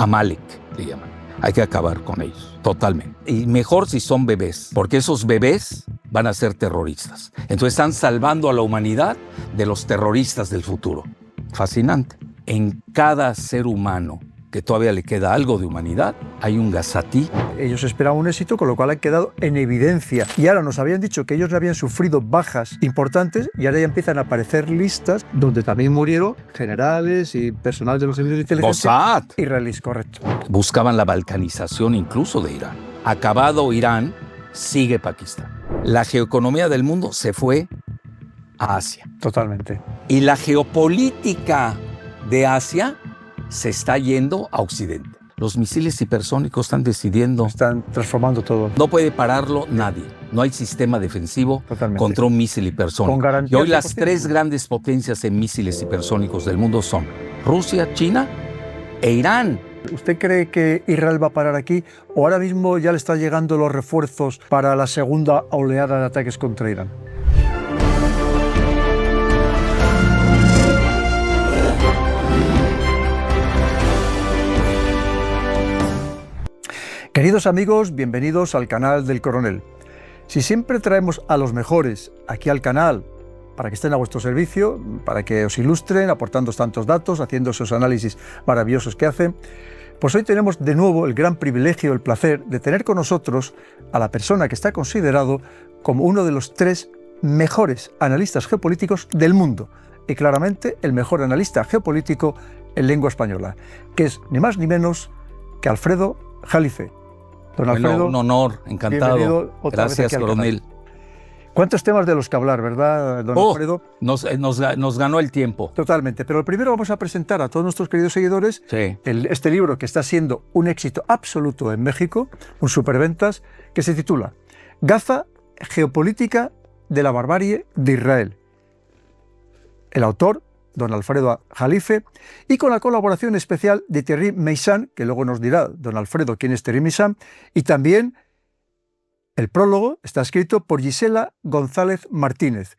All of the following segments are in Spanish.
Amalek, le llaman. Hay que acabar con ellos, totalmente. Y mejor si son bebés, porque esos bebés van a ser terroristas. Entonces están salvando a la humanidad de los terroristas del futuro. Fascinante. En cada ser humano que todavía le queda algo de humanidad, hay un Gazatí. Ellos esperaban un éxito, con lo cual han quedado en evidencia. Y ahora nos habían dicho que ellos habían sufrido bajas importantes y ahora ya empiezan a aparecer listas donde también murieron generales y personal de los servicios de inteligencia. Mossad. Israelíes, correcto. Buscaban la balcanización incluso de Irán. Acabado Irán, sigue Pakistán. La geoeconomía del mundo se fue a Asia. Totalmente. Y la geopolítica de Asia se está yendo a Occidente. Los misiles hipersónicos están decidiendo. Están transformando todo. No puede pararlo nadie. No hay sistema defensivo contra un misil hipersónico. Con garantía. Y hoy las tres grandes potencias en misiles hipersónicos del mundo son Rusia, China e Irán. ¿Usted cree que Israel va a parar aquí o ahora mismo ya le están llegando los refuerzos para la segunda oleada de ataques contra Irán? Queridos amigos, bienvenidos al canal del Coronel. Si siempre traemos a los mejores aquí al canal para que estén a vuestro servicio, para que os ilustren, aportando tantos datos, haciendo esos análisis maravillosos que hacen, pues hoy tenemos de nuevo el gran privilegio, el placer de tener con nosotros a la persona que está considerado como uno de los 3 mejores analistas geopolíticos del mundo y claramente el mejor analista geopolítico en lengua española, que es ni más ni menos que Alfredo Jalife. Don Alfredo, un honor, encantado. Gracias, coronel. ¿Cuántos temas de los que hablar, verdad, don Alfredo? Nos ganó el tiempo. Totalmente, pero primero vamos a presentar a todos nuestros queridos seguidores este libro que está siendo un éxito absoluto en México, un superventas, que se titula Gaza, geopolítica de la barbarie de Israel. El autor, don Alfredo Jalife, y con la colaboración especial de Thierry Meyssan, que luego nos dirá don Alfredo quién es Thierry Meyssan, y también el prólogo está escrito por Gisela González Martínez,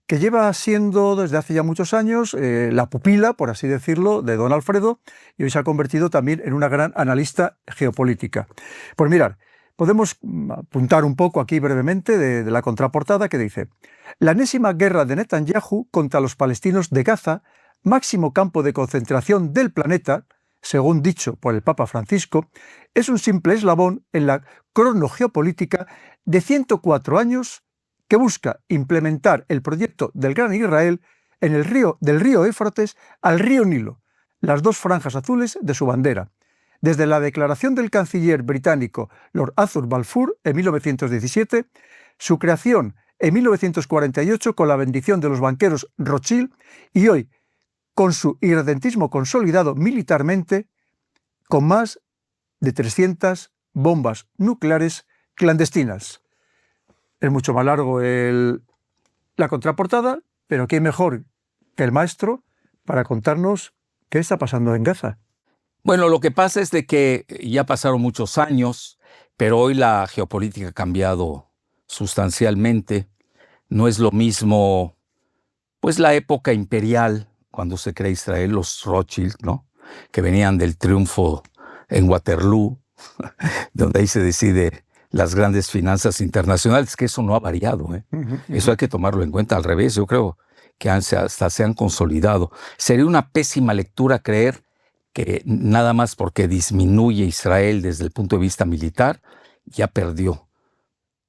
que lleva siendo desde hace ya muchos años la pupila, por así decirlo, de don Alfredo, y hoy se ha convertido también en una gran analista geopolítica. Pues mirad, podemos apuntar un poco aquí brevemente de la contraportada que dice: la enésima guerra de Netanyahu contra los palestinos de Gaza, máximo campo de concentración del planeta, según dicho por el Papa Francisco, es un simple eslabón en la cronogeopolítica de 104 años que busca implementar el proyecto del Gran Israel en el del río Éufrates al río Nilo, las 2 franjas azules de su bandera. Desde la declaración del canciller británico Lord Arthur Balfour en 1917, su creación en 1948 con la bendición de los banqueros Rothschild y hoy con su irredentismo consolidado militarmente con más de 300 bombas nucleares clandestinas. Es mucho más largo la contraportada, pero qué mejor que el maestro para contarnos qué está pasando en Gaza. Bueno, lo que pasa es de que ya pasaron muchos años, pero hoy la geopolítica ha cambiado sustancialmente. No es lo mismo, pues, la época imperial, cuando se crea Israel, los Rothschild, ¿no? Que venían del triunfo en Waterloo, donde ahí se decide las grandes finanzas internacionales, que eso no ha variado, ¿eh? Eso hay que tomarlo en cuenta. Al revés, yo creo que hasta se han consolidado. Sería una pésima lectura creer que nada más porque disminuye Israel desde el punto de vista militar, ya perdió.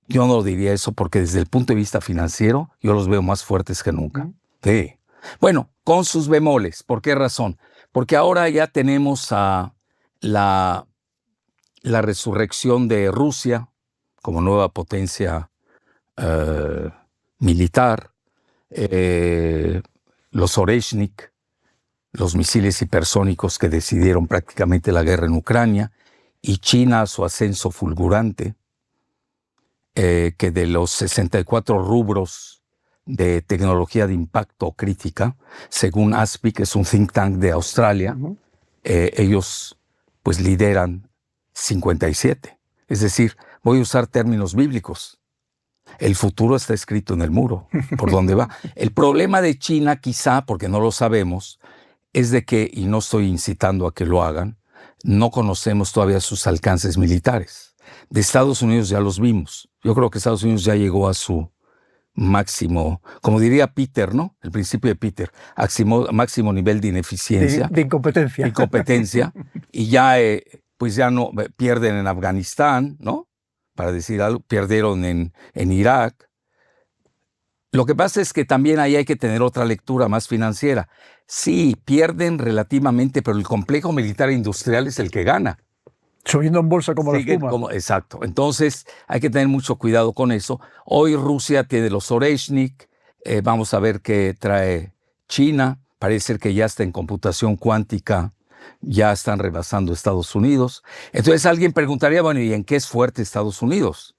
Yo no diría eso porque desde el punto de vista financiero yo los veo más fuertes que nunca. Sí. Bueno, con sus bemoles. ¿Por qué razón? Porque ahora ya tenemos a la resurrección de Rusia como nueva potencia militar, los Oreshnik, los misiles hipersónicos que decidieron prácticamente la guerra en Ucrania, y China su ascenso fulgurante, que de los 64 rubros de tecnología de impacto crítica, según ASPI, que es un think tank de Australia, ellos pues lideran 57. Es decir, voy a usar términos bíblicos. El futuro está escrito en el muro, por donde va. El problema de China, quizá, porque no lo sabemos, es de que, y no estoy incitando a que lo hagan, no conocemos todavía sus alcances militares. De Estados Unidos ya los vimos. Yo creo que Estados Unidos ya llegó a su máximo, como diría Peter, ¿no? El principio de Peter, máximo nivel de ineficiencia. De incompetencia. Incompetencia. Y ya, pues ya no, pierden en Afganistán, ¿no? Para decir algo, perdieron en Irak. Lo que pasa es que también ahí hay que tener otra lectura más financiera. Sí, pierden relativamente, pero el complejo militar e industrial es el que gana. Subiendo en bolsa como la espuma. Exacto. Entonces hay que tener mucho cuidado con eso. Hoy Rusia tiene los Oreshnik. Vamos a ver qué trae China. Parece ser que ya está en computación cuántica. Ya están rebasando Estados Unidos. Entonces alguien preguntaría, bueno, ¿y en qué es fuerte Estados Unidos?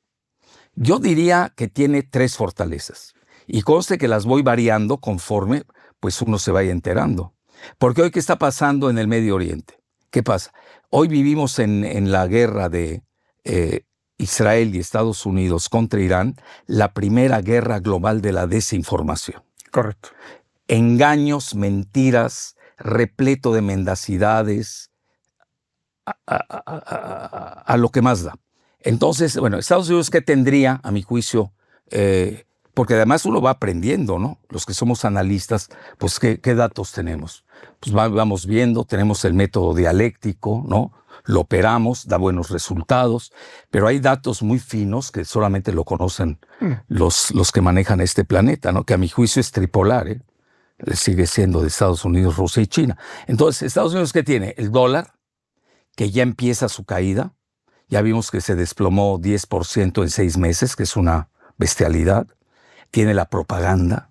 Yo diría que tiene 3 fortalezas. Y conste que las voy variando conforme pues uno se vaya enterando. Porque hoy, ¿qué está pasando en el Medio Oriente? ¿Qué pasa? Hoy vivimos en la guerra de Israel y Estados Unidos contra Irán, la primera guerra global de la desinformación. Correcto. Engaños, mentiras, repleto de mendacidades, a lo que más da. Entonces, bueno, Estados Unidos, ¿qué tendría, a mi juicio? Porque además uno va aprendiendo, ¿no? Los que somos analistas, pues, ¿qué datos tenemos? Pues vamos viendo, tenemos el método dialéctico, ¿no? Lo operamos, da buenos resultados, pero hay datos muy finos que solamente lo conocen los que manejan este planeta, ¿no? Que a mi juicio es tripolar, ¿eh? Sigue siendo de Estados Unidos, Rusia y China. Entonces, ¿Estados Unidos qué tiene? El dólar, que ya empieza su caída. Ya vimos que se desplomó 10% en 6 meses, que es una bestialidad. Tiene la propaganda,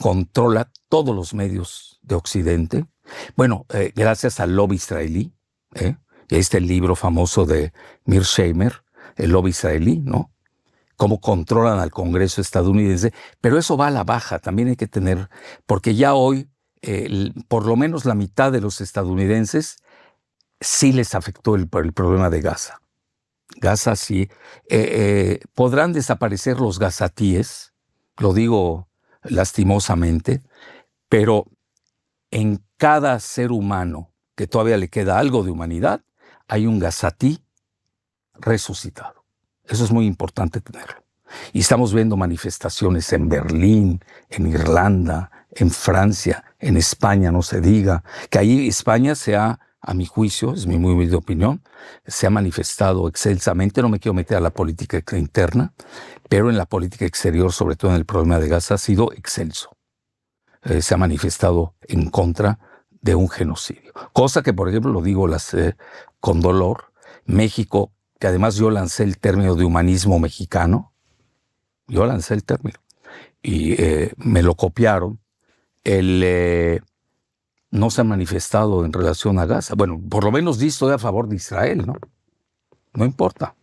controla todos los medios de Occidente. Bueno, gracias al lobby israelí, y ahí está el libro famoso de Mearsheimer, el lobby israelí, ¿no? Cómo controlan al Congreso estadounidense, pero eso va a la baja, también hay que tener, porque ya hoy, por lo menos la mitad de los estadounidenses sí les afectó el problema de Gaza. Gaza sí. Podrán desaparecer los gazatíes, lo digo lastimosamente, pero en cada ser humano que todavía le queda algo de humanidad, hay un gazatí resucitado. Eso es muy importante tenerlo. Y estamos viendo manifestaciones en Berlín, en Irlanda, en Francia, en España, no se diga, que ahí España se ha, a mi juicio, es mi muy humilde opinión, se ha manifestado excelsamente. No me quiero meter a la política interna, pero en la política exterior, sobre todo en el problema de Gaza, ha sido excelso. Se ha manifestado en contra de un genocidio. Cosa que, por ejemplo, lo digo con dolor, México, que además yo lancé el término de humanismo mexicano, yo lancé el término, y me lo copiaron, no se ha manifestado en relación a Gaza. Bueno, por lo menos estoy a favor de Israel, ¿no? No importa.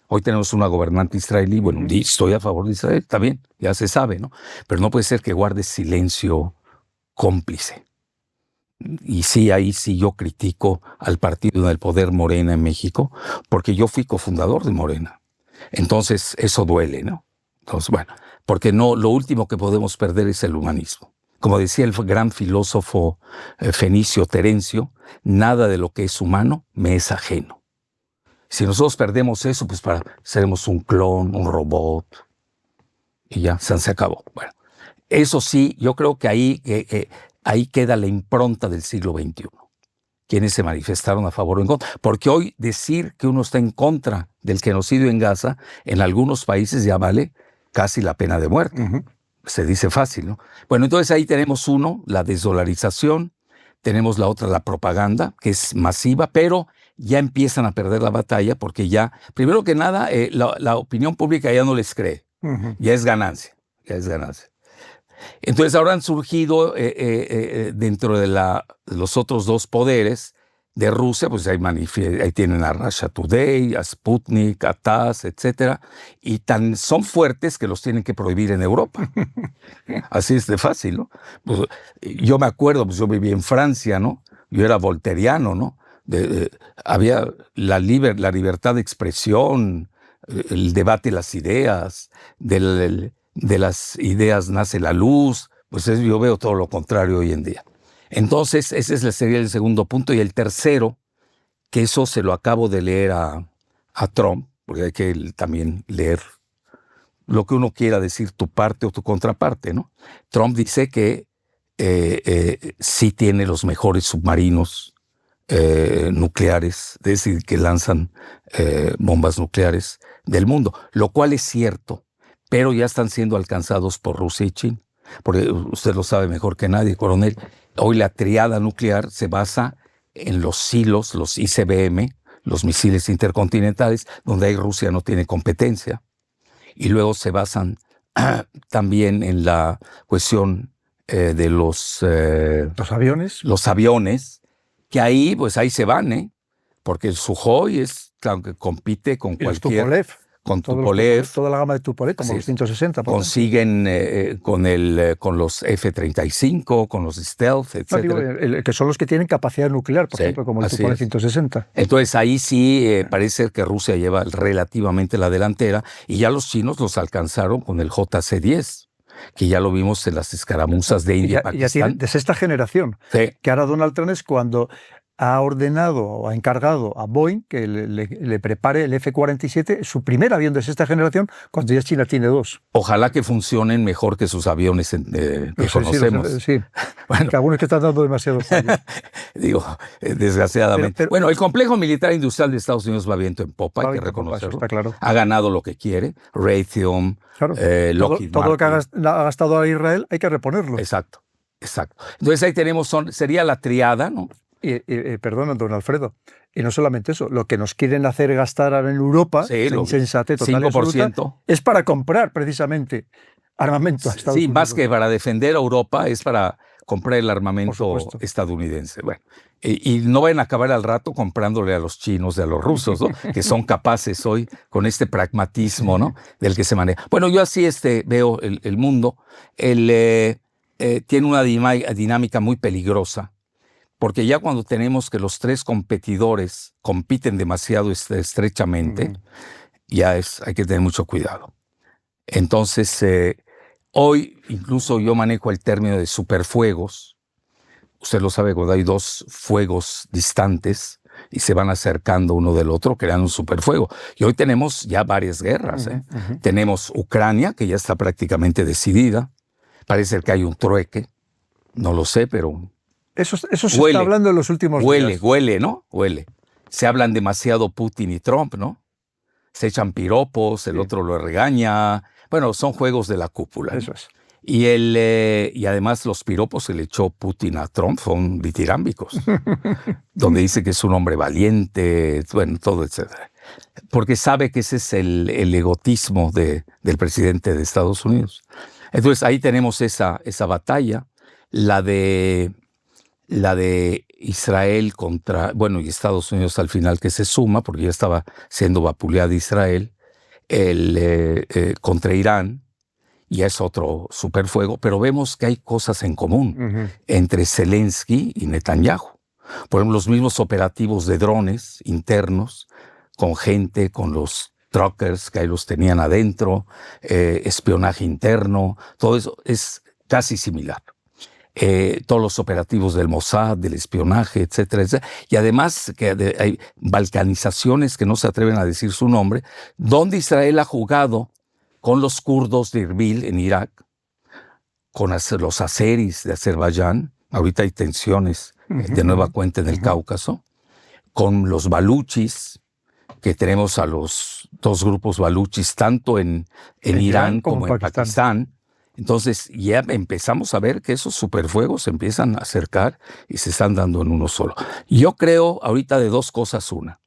Hoy tenemos una gobernante israelí, bueno, estoy a favor de Israel, está bien, ya se sabe, ¿no? Pero no puede ser que guarde silencio cómplice. Y sí, ahí sí yo critico al partido del poder Morena en México, porque yo fui cofundador de Morena. Entonces, eso duele, ¿no? Entonces, bueno, porque no, lo último que podemos perder es el humanismo. Como decía el gran filósofo fenicio Terencio, nada de lo que es humano me es ajeno. Si nosotros perdemos eso, pues seremos un clon, un robot, y ya, se acabó. Bueno, eso sí, yo creo que ahí queda la impronta del siglo XXI. Quienes se manifestaron a favor o en contra. Porque hoy decir que uno está en contra del genocidio en Gaza, en algunos países ya vale casi la pena de muerte. Uh-huh. Se dice fácil, ¿no? Bueno, entonces ahí tenemos uno, la desdolarización, tenemos la otra, la propaganda, que es masiva, pero ya empiezan a perder la batalla porque ya, primero que nada, la opinión pública ya no les cree. Uh-huh. Ya es ganancia. Entonces ahora han surgido dentro de los otros 2 poderes de Rusia, pues ahí tienen a Russia Today, a Sputnik, a TASS, etcétera, y son fuertes que los tienen que prohibir en Europa. Así es de fácil, ¿no? Pues, yo me acuerdo, pues yo viví en Francia, ¿no? Yo era volteriano, ¿no? Había la libertad de expresión, el debate de las ideas, de las ideas nace la luz, pues yo veo todo lo contrario hoy en día. Entonces, ese sería el segundo punto. Y el tercero, que eso se lo acabo de leer a Trump, porque hay que también leer lo que uno quiera decir, tu parte o tu contraparte, ¿no? Trump dice que sí tiene los mejores submarinos nucleares, es decir, que lanzan bombas nucleares del mundo, lo cual es cierto, pero ya están siendo alcanzados por Rusia y China, porque usted lo sabe mejor que nadie, coronel. Hoy la triada nuclear se basa en los silos, los ICBM, los misiles intercontinentales, donde ahí Rusia no tiene competencia. Y luego se basan también en la cuestión de los aviones. Los aviones, que ahí, pues ahí se van, porque el Sukhoi es, claro, que compite con cualquier... Tupolev. Con Tupolev. Toda la gama de Tupolev, como los 160. Consiguen con los F-35, con los Stealth, etc. No, digo, que son los que tienen capacidad nuclear, por ejemplo, como el Tupolev 160. Entonces ahí sí parece que Rusia lleva relativamente la delantera, y ya los chinos los alcanzaron con el JC-10, que ya lo vimos en las escaramuzas de India y Pakistán. De sexta generación, que ahora Donald Trump es cuando ha ordenado o ha encargado a Boeing que le prepare el F-47, su primer avión de sexta generación, cuando ya China tiene 2. Ojalá que funcionen mejor que sus aviones que conocemos. Sí, bueno, que algunos que están dando demasiado fallo. Digo, desgraciadamente. Bueno, el complejo militar industrial de Estados Unidos va viento en popa, hay que reconocerlo. Está claro. Ha ganado lo que quiere, Raytheon, claro. Lockheed todo lo que ha gastado a Israel hay que reponerlo. Exacto. Entonces ahí tenemos, sería la triada, ¿no? Perdón, don Alfredo, y no solamente eso, lo que nos quieren hacer gastar en Europa, insensatez total 5%, es para comprar precisamente armamento a Estados Unidos. Sí, más que para defender a Europa, es para comprar el armamento estadounidense. Bueno, y no van a acabar al rato comprándole a los chinos y a los rusos, ¿no? Que son capaces hoy con este pragmatismo, ¿no? Del que se maneja. Bueno, yo así veo el mundo. Tiene una dinámica muy peligrosa, porque ya cuando tenemos que los tres competidores compiten demasiado estrechamente, hay que tener mucho cuidado. Entonces, hoy incluso yo manejo el término de superfuegos. Usted lo sabe, cuando hay dos fuegos distantes y se van acercando uno del otro, crean un superfuego. Y hoy tenemos ya varias guerras. Tenemos Ucrania, que ya está prácticamente decidida. Parece que hay un trueque. No lo sé, pero... Eso se está hablando en los últimos días. Huele, ¿no? Huele. Se hablan demasiado Putin y Trump, ¿no? Se echan piropos, el otro lo regaña. Bueno, son juegos de la cúpula. Eso es. Y además los piropos que le echó Putin a Trump son ditirámbicos, donde dice que es un hombre valiente, bueno, todo, etc. Porque sabe que ese es el egotismo del presidente de Estados Unidos. Entonces ahí tenemos esa batalla, la de Israel y Estados Unidos al final, que se suma, porque ya estaba siendo vapuleada Israel, contra Irán, y es otro superfuego, pero vemos que hay cosas en común entre Zelensky y Netanyahu. Por ejemplo, los mismos operativos de drones internos, con gente, con los truckers que ahí los tenían adentro, espionaje interno, todo eso es casi similar. Todos los operativos del Mossad, del espionaje, etcétera, etcétera. Y además que hay balcanizaciones que no se atreven a decir su nombre, donde Israel ha jugado con los kurdos de Erbil en Irak, con los azeris de Azerbaiyán, ahorita hay tensiones de nueva cuenta en el Cáucaso, con los baluchis, que tenemos a los dos grupos baluchis, tanto en Irán como en Pakistán. Entonces ya empezamos a ver que esos superfuegos se empiezan a acercar y se están dando en uno solo. Yo creo ahorita de dos cosas una.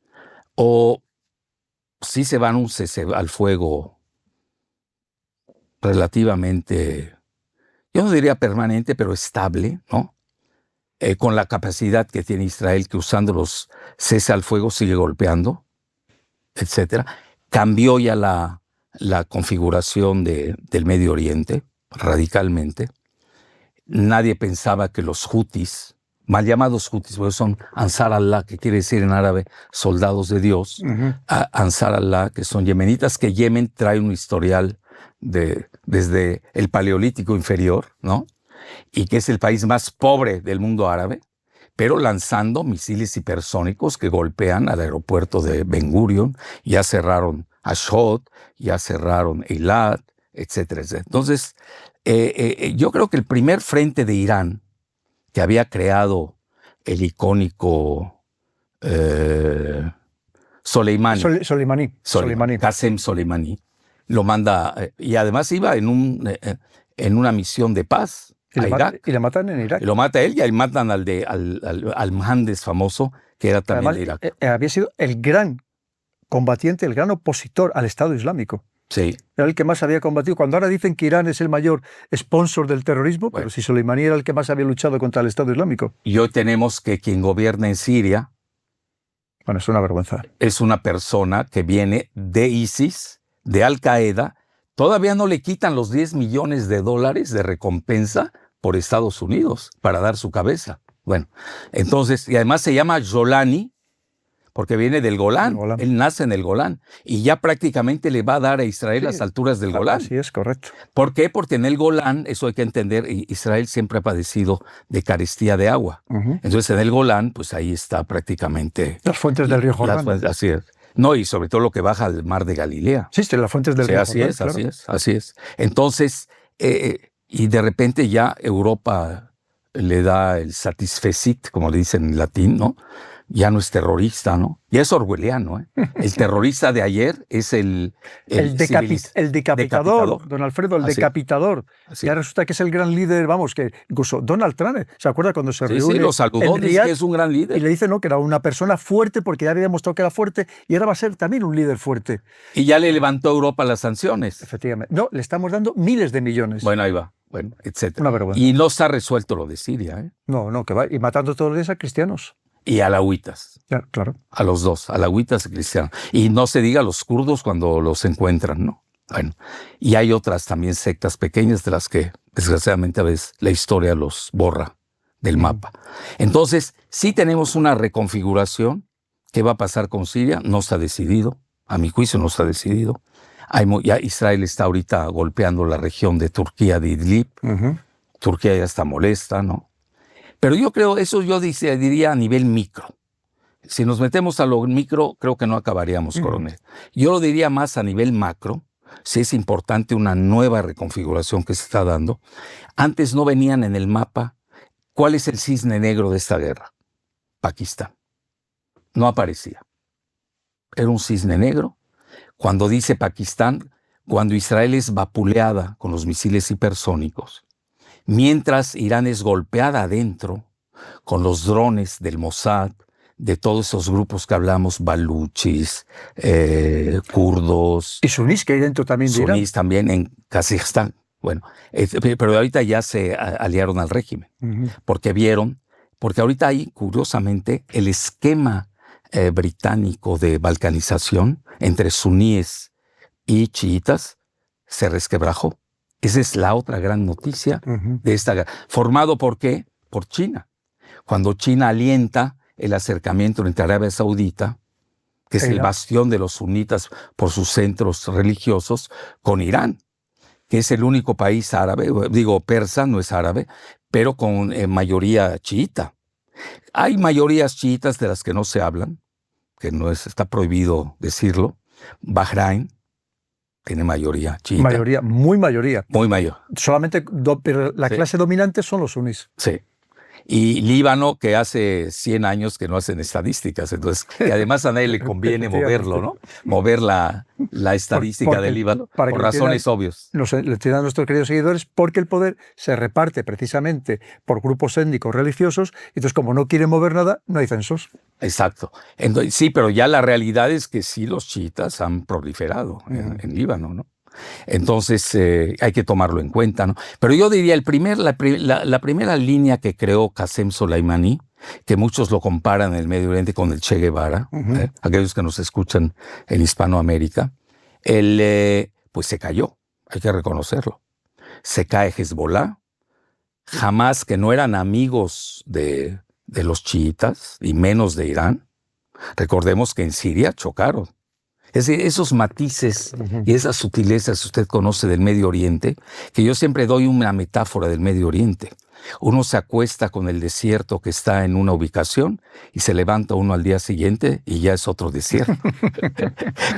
O sí se van un cese al fuego relativamente, yo no diría permanente, pero estable, ¿no? Con la capacidad que tiene Israel, que usando los cese al fuego sigue golpeando, etcétera. Cambió ya la configuración del Medio Oriente radicalmente. Nadie pensaba que los hutis, mal llamados hutis, porque son Ansar Allah, que quiere decir en árabe soldados de Dios, Ansar Allah, que son yemenitas, que Yemen trae un historial desde el Paleolítico inferior, ¿no? Y que es el país más pobre del mundo árabe, pero lanzando misiles hipersónicos que golpean al aeropuerto de Ben Gurion. Ya cerraron Ashdod, ya cerraron Eilat, etcétera, etcétera. Entonces, yo creo que el primer frente de Irán que había creado el icónico Soleimani. Qasem Soleimani, lo manda, y además iba en una misión de paz a Irak. Y le matan en Irak. Y lo mata él, y ahí matan al Mohandes famoso, que era también Además, de Irak. Había sido el gran combatiente, el gran opositor al Estado Islámico. Sí. Era el que más había combatido. Cuando ahora dicen que Irán es el mayor sponsor del terrorismo, bueno, pero si Soleimani era el que más había luchado contra el Estado Islámico. Y hoy tenemos que quien gobierna en Siria, bueno, es una vergüenza. Es una persona que viene de ISIS, de Al-Qaeda. Todavía no le quitan los $10 millones de recompensa por Estados Unidos para dar su cabeza. Bueno, entonces, y además se llama Jolani, porque viene del Golán. Él nace en el Golán. Y ya prácticamente le va a dar a Israel las alturas del Golán. Así es, correcto. ¿Por qué? Porque en el Golán, eso hay que entender, Israel siempre ha padecido de carestía de agua. Entonces en el Golán, pues ahí está prácticamente... Las fuentes del río Jordán. Así es. No, y sobre todo lo que baja al mar de Galilea. Sí, las fuentes del río Jordán. Así es. Entonces, y de repente ya Europa le da el satisfecit, como le dicen en latín, ¿no? Ya no es terrorista, ¿no? Ya es orwelliano, ¿eh? El terrorista de ayer es el decapitador, don Alfredo, el decapitador. Así. Ya resulta que es el gran líder, vamos, que incluso Donald Trump, ¿se acuerda cuando se reúne? Sí, lo saludó, dice que es un gran líder. Y le dice, no, que era una persona fuerte porque ya había demostrado que era fuerte y ahora va a ser también un líder fuerte. Y ya le levantó a Europa las sanciones. Efectivamente. No, le estamos dando miles de millones. Bueno, ahí va. Bueno, etcétera. Una vergüenza. Y no está resuelto lo de Siria, ¿eh? No, que va. Y matando todos los días a cristianos. Y alauitas. Ya, claro. A los dos, alauitas y cristianos. Y no se diga a los kurdos cuando los encuentran, ¿no? Bueno, y hay otras también sectas pequeñas de las que, desgraciadamente, a veces la historia los borra del mapa. Entonces, sí tenemos una reconfiguración. ¿Qué va a pasar con Siria? No está decidido. A mi juicio no está decidido. Ya Israel está ahorita golpeando la región de Turquía, de Idlib. Turquía ya está molesta, ¿no? Pero yo creo, eso yo diría a nivel micro. Si nos metemos a lo micro, creo que no acabaríamos, coronel. Yo lo diría más a nivel macro, si es importante una nueva reconfiguración que se está dando. Antes no venían en el mapa. ¿Cuál es el cisne negro de esta guerra? Pakistán. No aparecía. Era un cisne negro. Cuando dice Pakistán, cuando Israel es vapuleada con los misiles hipersónicos, mientras Irán es golpeada adentro con los drones del Mossad, de todos esos grupos que hablamos, baluchis, kurdos. Y sunís, que hay dentro también de Irán. Sunís también en Kazajstán. Bueno, pero ahorita ya se aliaron al régimen, porque ahorita hay, curiosamente, el esquema británico de balcanización entre suníes y chiitas se resquebrajó. Esa es la otra gran noticia de esta guerra. ¿Formado por qué? Por China. Cuando China alienta el acercamiento entre Arabia Saudita, que es el bastión de los sunitas por sus centros religiosos, con Irán, que es el único país árabe, digo persa, no es árabe, pero con mayoría chiita. Hay mayorías chiitas de las que no se hablan, que está prohibido decirlo. Bahrein tiene mayoría chiita. Muy mayoría. Muy mayor. Solamente, pero la clase dominante son los sunís. Sí. Y Líbano, que hace 100 años que no hacen estadísticas, entonces, que además a nadie le conviene moverlo, ¿no? Mover la estadística de Líbano, por razones obvias. Le entiendan a nuestros queridos seguidores, porque el poder se reparte precisamente por grupos étnicos religiosos, y entonces como no quieren mover nada, no hay censos. Exacto. Entonces, sí, pero ya la realidad es que sí los chiitas han proliferado en Líbano, ¿no? Entonces hay que tomarlo en cuenta, ¿no? Pero yo diría, la primera línea que creó Qasem Soleimani, que muchos lo comparan en el Medio Oriente con el Che Guevara, aquellos que nos escuchan en Hispanoamérica, pues se cayó, hay que reconocerlo. Se cae Hezbollah, Hamas, que no eran amigos de los chiitas, y menos de Irán. Recordemos que en Siria chocaron. Es decir, esos matices y esas sutilezas que usted conoce del Medio Oriente, que yo siempre doy una metáfora del Medio Oriente. Uno se acuesta con el desierto que está en una ubicación y se levanta uno al día siguiente y ya es otro desierto.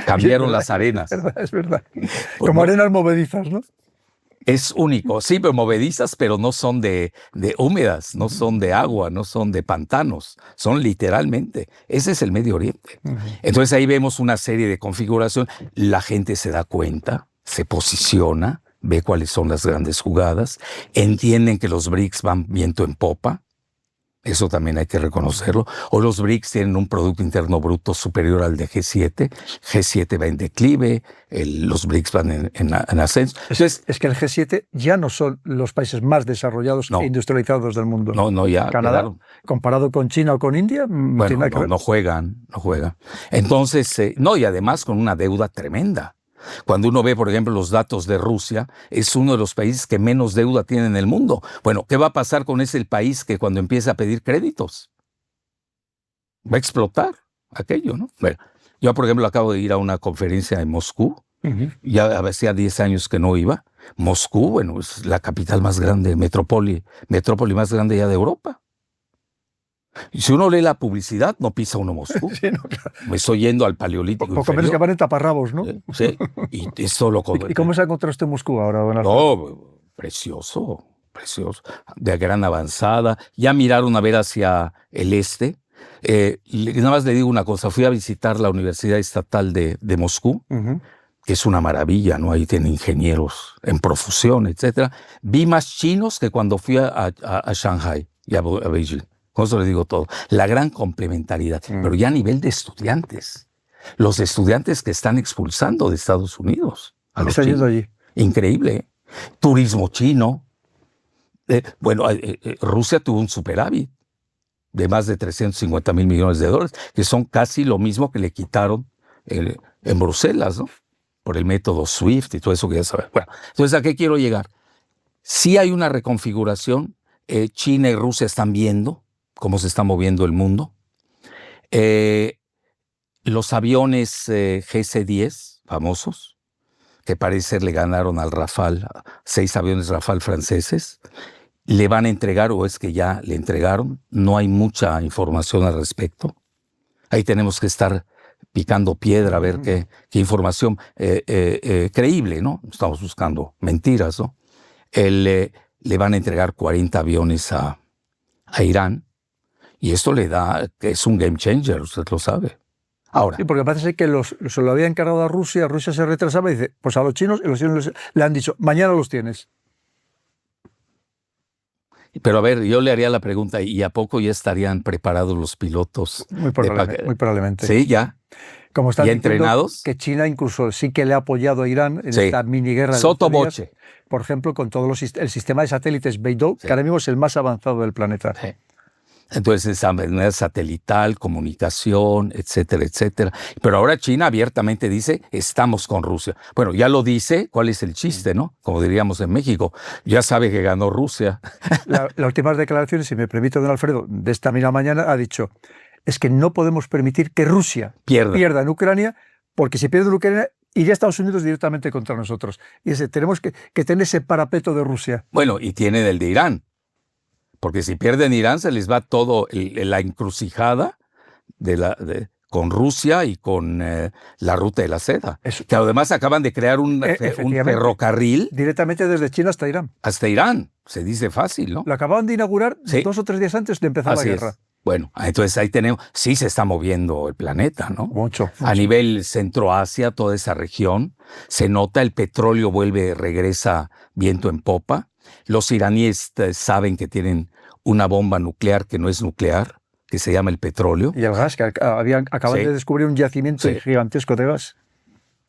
Cambiaron las arenas. Es verdad. Pues Como arenas movedizas, ¿no? Es único, sí, pero movedizas, pero no son de húmedas, no son de agua, no son de pantanos, son literalmente. Ese es el Medio Oriente. Entonces ahí vemos una serie de configuración. La gente se da cuenta, se posiciona, ve cuáles son las grandes jugadas, entienden que los BRICS van viento en popa. Eso también hay que reconocerlo. O los BRICS tienen un Producto Interno Bruto superior al de G7. G7 va en declive, los BRICS van en ascenso. Entonces, es que el G7 ya no son los países más desarrollados e industrializados del mundo. No, ya Canadá, quedaron. Comparado con China o con India, bueno, no juegan. Entonces, y además con una deuda tremenda. Cuando uno ve, por ejemplo, los datos de Rusia, es uno de los países que menos deuda tiene en el mundo. Bueno, ¿qué va a pasar con ese país que cuando empieza a pedir créditos? Va a explotar aquello, ¿no? Bueno, yo, por ejemplo, acabo de ir a una conferencia en Moscú. Ya hacía 10 años que no iba. Moscú, bueno, es la capital más grande, metrópoli más grande ya de Europa. Y si uno lee la publicidad, no pisa uno Moscú. Sí, no, claro. Me estoy yendo al Paleolítico Poco menos que van en taparrabos, ¿no? Sí, y esto lo... ¿Y cómo se ha encontrado usted en Moscú ahora, don Alfredo? No, precioso, de gran avanzada. Ya miraron a ver hacia el este. Nada más le digo una cosa, fui a visitar la Universidad Estatal de Moscú, que es una maravilla, ¿no? Ahí tienen ingenieros en profusión, etcétera. Vi más chinos que cuando fui a Shanghai y a Beijing. Con eso le digo todo. La gran complementariedad, pero ya a nivel de estudiantes. Los estudiantes que están expulsando de Estados Unidos. Está yendo allí. Increíble, ¿eh? Turismo chino. Rusia tuvo un superávit de más de 350,000 millones de dólares, que son casi lo mismo que le quitaron en Bruselas, ¿no? Por el método SWIFT y todo eso que ya sabes. Bueno, entonces, ¿a qué quiero llegar? Sí hay una reconfiguración. China y Rusia están viendo cómo se está moviendo el mundo. Los aviones GC-10, famosos, que parece ser le ganaron al Rafale, 6 aviones Rafale franceses, le van a entregar, o es que ya le entregaron. No hay mucha información al respecto. Ahí tenemos que estar picando piedra a ver qué información creíble, ¿no? Estamos buscando mentiras, ¿no? Le van a entregar 40 aviones a Irán. Y esto le da, que es un game changer, usted lo sabe. Ahora. Sí, porque parece que se lo había encargado a Rusia se retrasaba y dice, pues a los chinos, y los chinos le han dicho, mañana los tienes. Pero a ver, yo le haría la pregunta, ¿y a poco ya estarían preparados los pilotos? Muy probablemente. Sí, ya. Como están ¿Ya entrenados? Que China incluso sí que le ha apoyado a Irán en esta mini guerra. Sotoboche. Por ejemplo, con todo el sistema de satélites Beidou, que ahora mismo es el más avanzado del planeta. Sí. Entonces, esa manera satelital, comunicación, etcétera, etcétera. Pero ahora China abiertamente dice, estamos con Rusia. Bueno, ya lo dice, ¿cuál es el chiste, no? Como diríamos en México, ya sabe que ganó Rusia. Las últimas declaraciones, si me permite, don Alfredo, de esta misma mañana, ha dicho, es que no podemos permitir que Rusia pierda en Ucrania, porque si pierde en Ucrania, iría a Estados Unidos directamente contra nosotros. Y tenemos que tener ese parapeto de Rusia. Bueno, y tiene el de Irán. Porque si pierden Irán, se les va todo la encrucijada con Rusia y con la ruta de la seda. Que además acaban de crear un ferrocarril. Directamente desde China hasta Irán. Hasta Irán. Se dice fácil, ¿no? Lo acababan de inaugurar 2 o 3 días antes de empezar la guerra. Bueno, entonces ahí tenemos, sí se está moviendo el planeta, ¿no? Mucho. A nivel Centroasia, toda esa región, se nota, el petróleo regresa viento en popa. Los iraníes saben que tienen una bomba nuclear que no es nuclear, que se llama el petróleo. Y el gas, que acaban de descubrir un yacimiento gigantesco de gas.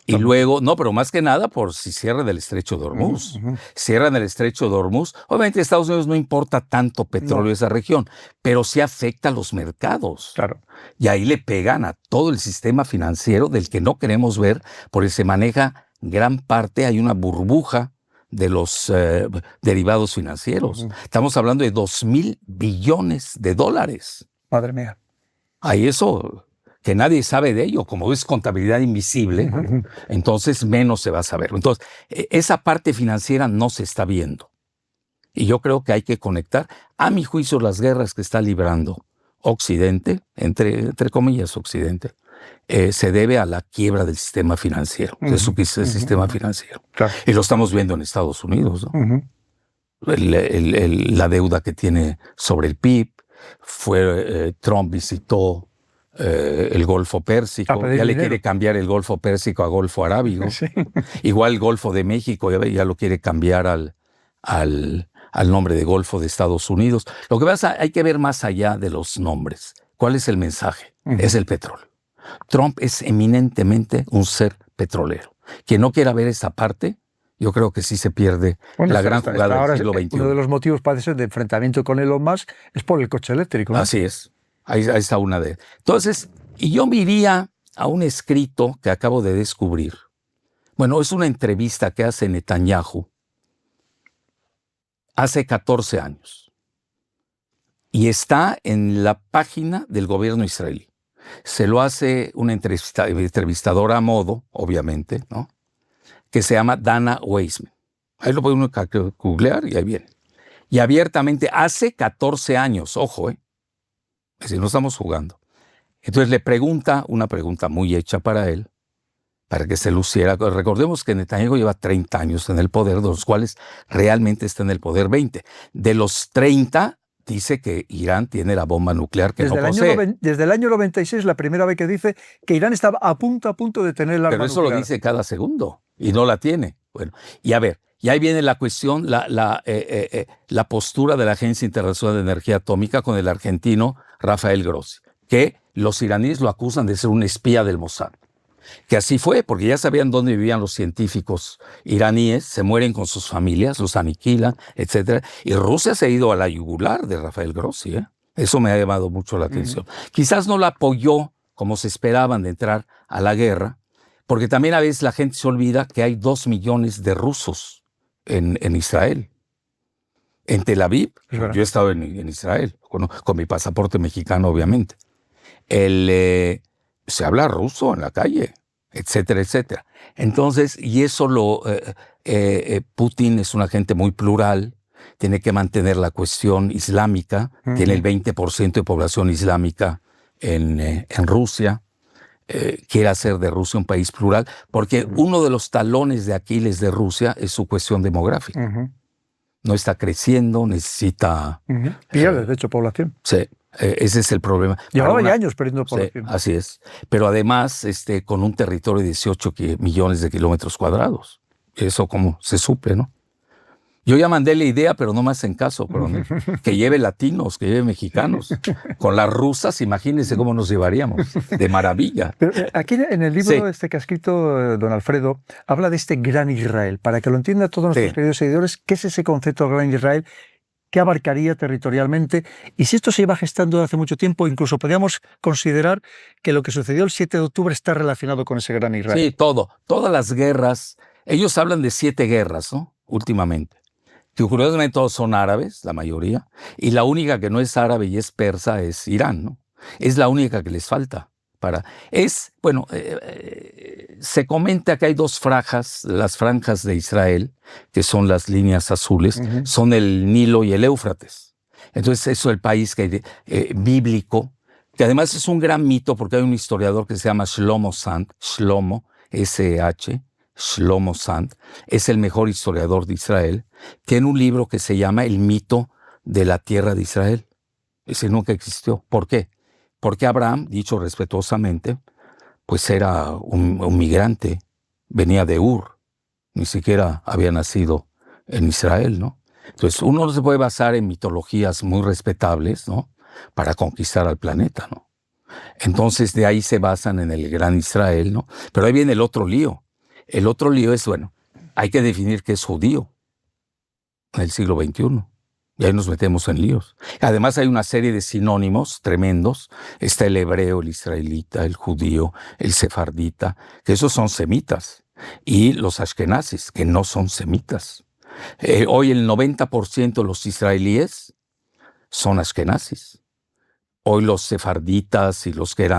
Y luego, pero más que nada por si cierran el estrecho de Hormuz. Cierran el estrecho de Hormuz. Obviamente a Estados Unidos no importa tanto petróleo esa región, pero sí afecta a los mercados. Claro. Y ahí le pegan a todo el sistema financiero del que no queremos ver, porque se maneja gran parte, hay una burbuja de los derivados financieros. Estamos hablando de 2,000 billones de dólares. Madre mía. Ahí eso, que nadie sabe de ello, como es contabilidad invisible, entonces menos se va a saber. Entonces, esa parte financiera no se está viendo. Y yo creo que hay que conectar, a mi juicio, las guerras que está librando Occidente, entre comillas Occidente, se debe a la quiebra del sistema financiero, de su sistema financiero. Claro. Y lo estamos viendo en Estados Unidos, ¿no? La deuda que tiene sobre el PIB, Trump visitó el Golfo Pérsico, ya le quiere cambiar el Golfo Pérsico a Golfo Arábigo. Sí. Igual el Golfo de México ya lo quiere cambiar al nombre de Golfo de Estados Unidos. Lo que pasa, hay que ver más allá de los nombres. ¿Cuál es el mensaje? Es el petróleo. Trump es eminentemente un ser petrolero. Quien no quiera ver esa parte, yo creo que sí se pierde la gran jugada del siglo XXI. Uno de los motivos parece de enfrentamiento con Elon Musk es por el coche eléctrico, ¿no? Así es. Ahí está una de... Entonces, y yo me iría a un escrito que acabo de descubrir. Bueno, es una entrevista que hace Netanyahu hace 14 años. Y está en la página del gobierno israelí. Se lo hace una entrevistadora a modo, obviamente, ¿no? Que se llama Dana Weissman. Ahí lo puede uno googlear y ahí viene. Y abiertamente, hace 14 años, ojo, es decir, no estamos jugando. Entonces le pregunta, una pregunta muy hecha para él, para que se luciera. Recordemos que Netanyahu lleva 30 años en el poder, de los cuales realmente está en el poder 20. De los 30, dice que Irán tiene la bomba nuclear que no posee. Desde el año 96, la primera vez que dice que Irán estaba a punto de tener la arma nuclear. Pero eso lo dice cada segundo y no la tiene. Bueno, y a ver, y ahí viene la cuestión, la postura de la Agencia Internacional de Energía Atómica con el argentino Rafael Grossi, que los iraníes lo acusan de ser un espía del Mossad. Que así fue, porque ya sabían dónde vivían los científicos iraníes, se mueren con sus familias, los aniquilan, etc. Y Rusia se ha ido a la yugular de Rafael Grossi, ¿eh? Eso me ha llamado mucho la atención. Quizás no la apoyó como se esperaban de entrar a la guerra, porque también a veces la gente se olvida que hay 2 millones de rusos en Israel. En Tel Aviv, yo he estado en Israel, con mi pasaporte mexicano, obviamente. Se habla ruso en la calle, etcétera, etcétera. Entonces, y eso Putin es una gente muy plural, tiene que mantener la cuestión islámica, tiene el 20% de población islámica en Rusia, quiere hacer de Rusia un país plural, porque uno de los talones de Aquiles de Rusia es su cuestión demográfica. No está creciendo, necesita... Pierde, de hecho, población. Sí. Ese es el problema. Llevaba ya años perdiendo población. Sí, así es. Pero además, con un territorio de 18 millones de kilómetros cuadrados. Eso como se suple, ¿no? Yo ya mandé la idea, pero no me hacen caso, coronel. Que lleve latinos, que lleve mexicanos. Con las rusas, imagínense cómo nos llevaríamos. De maravilla. Pero aquí en el libro que ha escrito don Alfredo, habla de este Gran Israel. Para que lo entiendan todos nuestros queridos seguidores, ¿qué es ese concepto de Gran Israel? ¿Qué abarcaría territorialmente? Y si esto se iba gestando hace mucho tiempo, incluso podríamos considerar que lo que sucedió el 7 de octubre está relacionado con ese Gran Israel. Sí, todas las guerras. Ellos hablan de 7 guerras, ¿no? Últimamente. Que curiosamente todos son árabes, la mayoría. Y la única que no es árabe y es persa es Irán, ¿no? Es la única que les falta. Se comenta que hay 2 franjas, las franjas de Israel, que son las líneas azules, son el Nilo y el Éufrates. Entonces, eso es el país bíblico, que además es un gran mito, porque hay un historiador que se llama Shlomo Sand, S-H, Shlomo Sand, es el mejor historiador de Israel, tiene un libro que se llama El mito de la tierra de Israel. Ese nunca existió. ¿Por qué? Porque Abraham, dicho respetuosamente, pues era un migrante, venía de Ur, ni siquiera había nacido en Israel, ¿no? Entonces uno no se puede basar en mitologías muy respetables, ¿no? Para conquistar al planeta, ¿no? Entonces de ahí se basan en el Gran Israel, ¿no? Pero ahí viene el otro lío. El otro lío es, hay que definir qué es judío en el siglo XXI. Y ahí nos metemos en líos. Además hay una serie de sinónimos tremendos. Está el hebreo, el israelita, el judío, el sefardita, que esos son semitas. Y los ashkenazis, que no son semitas. Hoy el 90% de los israelíes son ashkenazis. Hoy los sefarditas y los que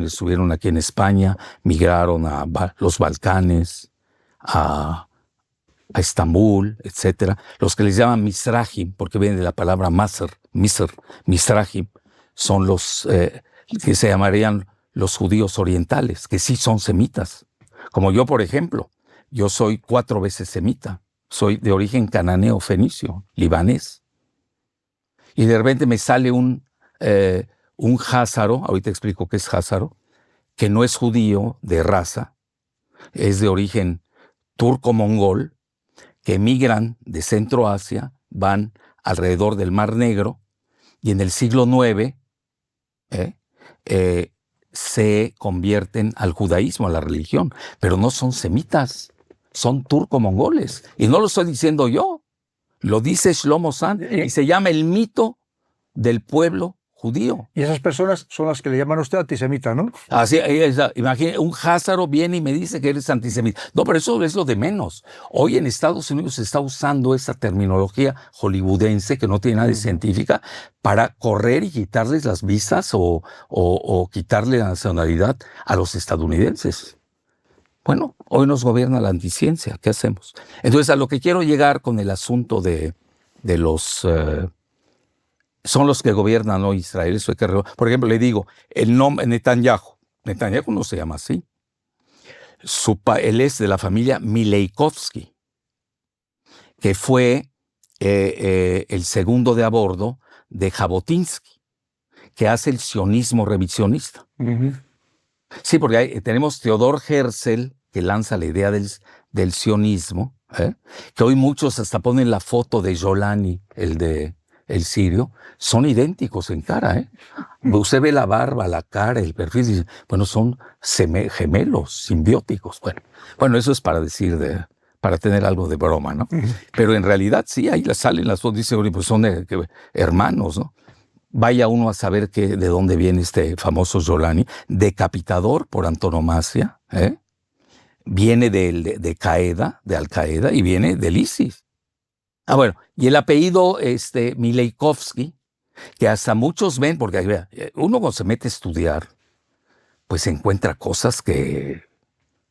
estuvieron aquí en España, migraron a los Balcanes, a a Estambul, etcétera, los que les llaman Mizrahim, porque viene de la palabra Mizrahim, son los que se llamarían los judíos orientales, que sí son semitas. Como yo, por ejemplo, yo soy 4 veces semita, soy de origen cananeo, fenicio, libanés. Y de repente me sale un házaro, ahorita explico qué es házaro, que no es judío de raza, es de origen turco-mongol, que emigran de Centro Asia, van alrededor del Mar Negro, y en el siglo IX se convierten al judaísmo, a la religión, pero no son semitas, son turco-mongoles. Y no lo estoy diciendo yo, lo dice Shlomo Zahn, y se llama el mito del pueblo judío. Y esas personas son las que le llaman a usted antisemita, ¿no? Así, imagínate, un házaro viene y me dice que eres antisemita. No, pero eso es lo de menos. Hoy en Estados Unidos se está usando esa terminología hollywoodense que no tiene nada de científica para correr y quitarles las visas o quitarle la nacionalidad a los estadounidenses. Bueno, hoy nos gobierna la anticiencia. ¿Qué hacemos? Entonces, a lo que quiero llegar con el asunto de los... son los que gobiernan hoy Israel. Eso hay que por ejemplo, le digo, el nombre Netanyahu. Netanyahu no se llama así. Él es de la familia Mileikovsky, que fue el segundo de a bordo de Jabotinsky, que hace el sionismo revisionista. Uh-huh. Sí, porque tenemos Theodor Herzl, que lanza la idea del sionismo, que hoy muchos hasta ponen la foto de Jolani, el sirio, son idénticos en cara. Usted ve la barba, la cara, el perfil, y dice, bueno, son gemelos, simbióticos. Bueno, eso es para decir, para tener algo de broma, ¿no? Pero en realidad sí, ahí salen las fotos, dice, pues son hermanos, ¿no? Vaya uno a saber de dónde viene este famoso Jolani, decapitador por antonomasia, viene de Al-Qaeda y viene del ISIS. Bueno, y el apellido Mileikovsky, que hasta muchos ven, porque uno cuando se mete a estudiar, pues encuentra cosas que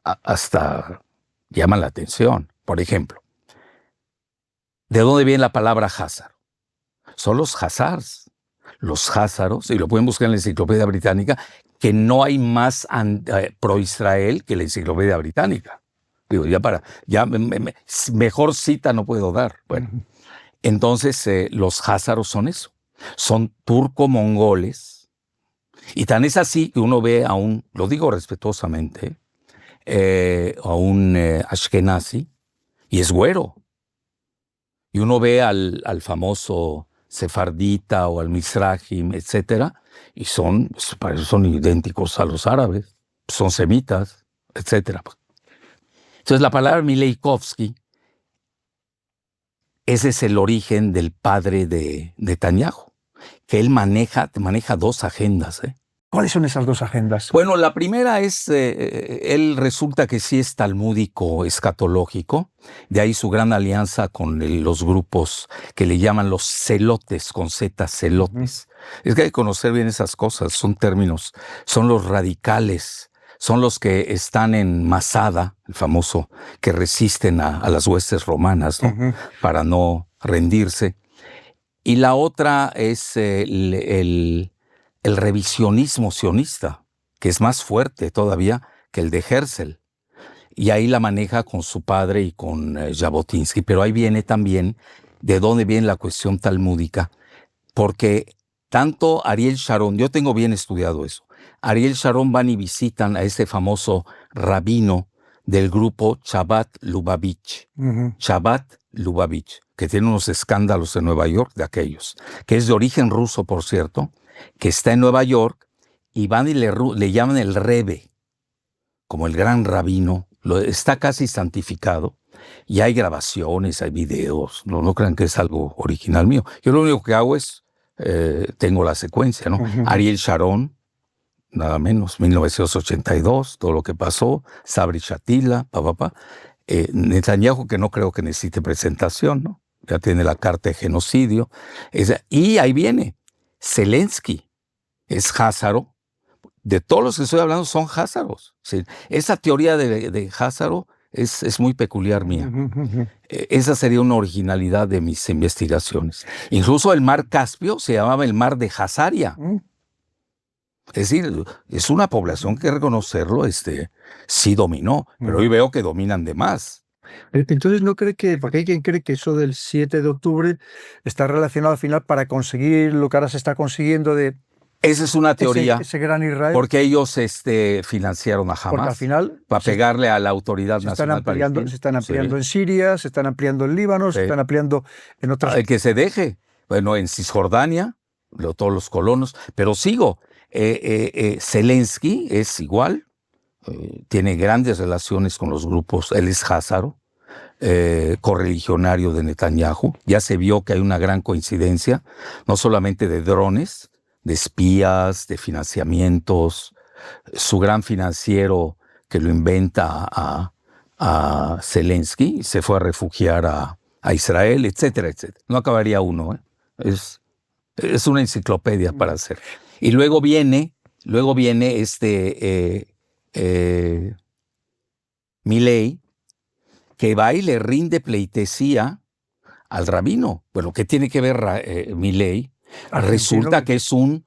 hasta llaman la atención. Por ejemplo, ¿de dónde viene la palabra házaro? Son los hazars, los házaros, y lo pueden buscar en la Enciclopedia Británica, que no hay más pro-Israel que la Enciclopedia Británica. Digo, mejor cita no puedo dar. Bueno, entonces los házaros son eso. Son turco-mongoles. Y tan es así que uno ve lo digo respetuosamente, a un ashkenazi, y es güero. Y uno ve al famoso sefardita o al mizrahim, etcétera, y son idénticos a los árabes, son semitas, etcétera. Entonces la palabra Mileikovsky, ese es el origen del padre de Netanyahu, que él maneja 2 agendas. ¿Cuáles son esas 2 agendas? Bueno, la primera es, él resulta que sí es talmúdico escatológico, de ahí su gran alianza con los grupos que le llaman los celotes, con Z, celotes. Es que hay que conocer bien esas cosas, son términos, son los radicales, son los que están en Masada, el famoso, que resisten a las huestes romanas, ¿no? Para no rendirse. Y la otra es el revisionismo sionista, que es más fuerte todavía que el de Herzl. Y ahí la maneja con su padre y con Jabotinsky. Pero ahí viene también de dónde viene la cuestión talmúdica, porque tanto Ariel Sharon, yo tengo bien estudiado eso, Ariel Sharon van y visitan a este famoso rabino del grupo Chabad Lubavitch. Chabad Lubavitch, que tiene unos escándalos en Nueva York de aquellos, que es de origen ruso, por cierto, que está en Nueva York, y van y le llaman el Rebbe, como el gran rabino, está casi santificado, y hay grabaciones, hay videos, no crean que es algo original mío. Yo lo único que hago es, tengo la secuencia, ¿no? Ariel Sharon, nada menos, 1982, todo lo que pasó, Sabri Shatila, Netanyahu, que no creo que necesite presentación, ¿no? Ya tiene la carta de genocidio, y ahí viene, Zelensky es házaro. De todos los que estoy hablando son házaros. ¿Sí? Esa teoría de házaro Es muy peculiar mía. Esa sería una originalidad de mis investigaciones. Incluso el mar Caspio se llamaba el mar de Jazaria. Es decir, es una población que reconocerlo, sí dominó, pero hoy veo que dominan de más. Entonces, ¿no cree que, porque hay quien cree que eso del 7 de octubre está relacionado al final para conseguir lo que ahora se está consiguiendo de... Esa es una teoría, ese gran Israel? Porque ellos financiaron a Hamas, porque al final para pegarle a la autoridad nacional palestina. Se están ampliando en Siria, se están ampliando en Líbano, se están ampliando en otras... Que se deje, bueno, en Cisjordania, todos los colonos, pero sigo, Zelensky es igual, tiene grandes relaciones con los grupos, él es házaro, correligionario de Netanyahu, ya se vio que hay una gran coincidencia, no solamente de drones, de espías, de financiamientos, su gran financiero que lo inventa a Zelensky, se fue a refugiar a Israel, etcétera, etcétera. No acabaría uno, es una enciclopedia para hacer. Y luego viene Milei, que va y le rinde pleitesía al rabino. Bueno, ¿qué tiene que ver Milei? Resulta que es un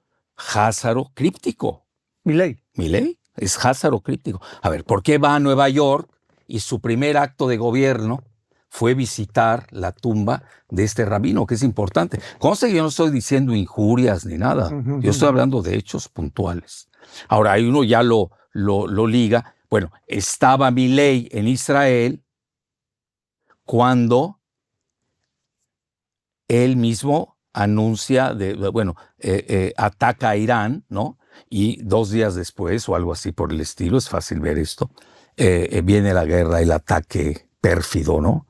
házaro críptico. Milei es házaro críptico. A ver, ¿por qué va a Nueva York y su primer acto de gobierno fue visitar la tumba de este rabino, que es importante? Conste que yo no estoy diciendo injurias ni nada. Yo estoy hablando de hechos puntuales. Ahora, ahí uno ya lo liga. Bueno, estaba Milei en Israel cuando él mismo anuncia, ataca a Irán, ¿no? Y 2 días después, o algo así por el estilo, es fácil ver esto, viene la guerra, el ataque pérfido, ¿no?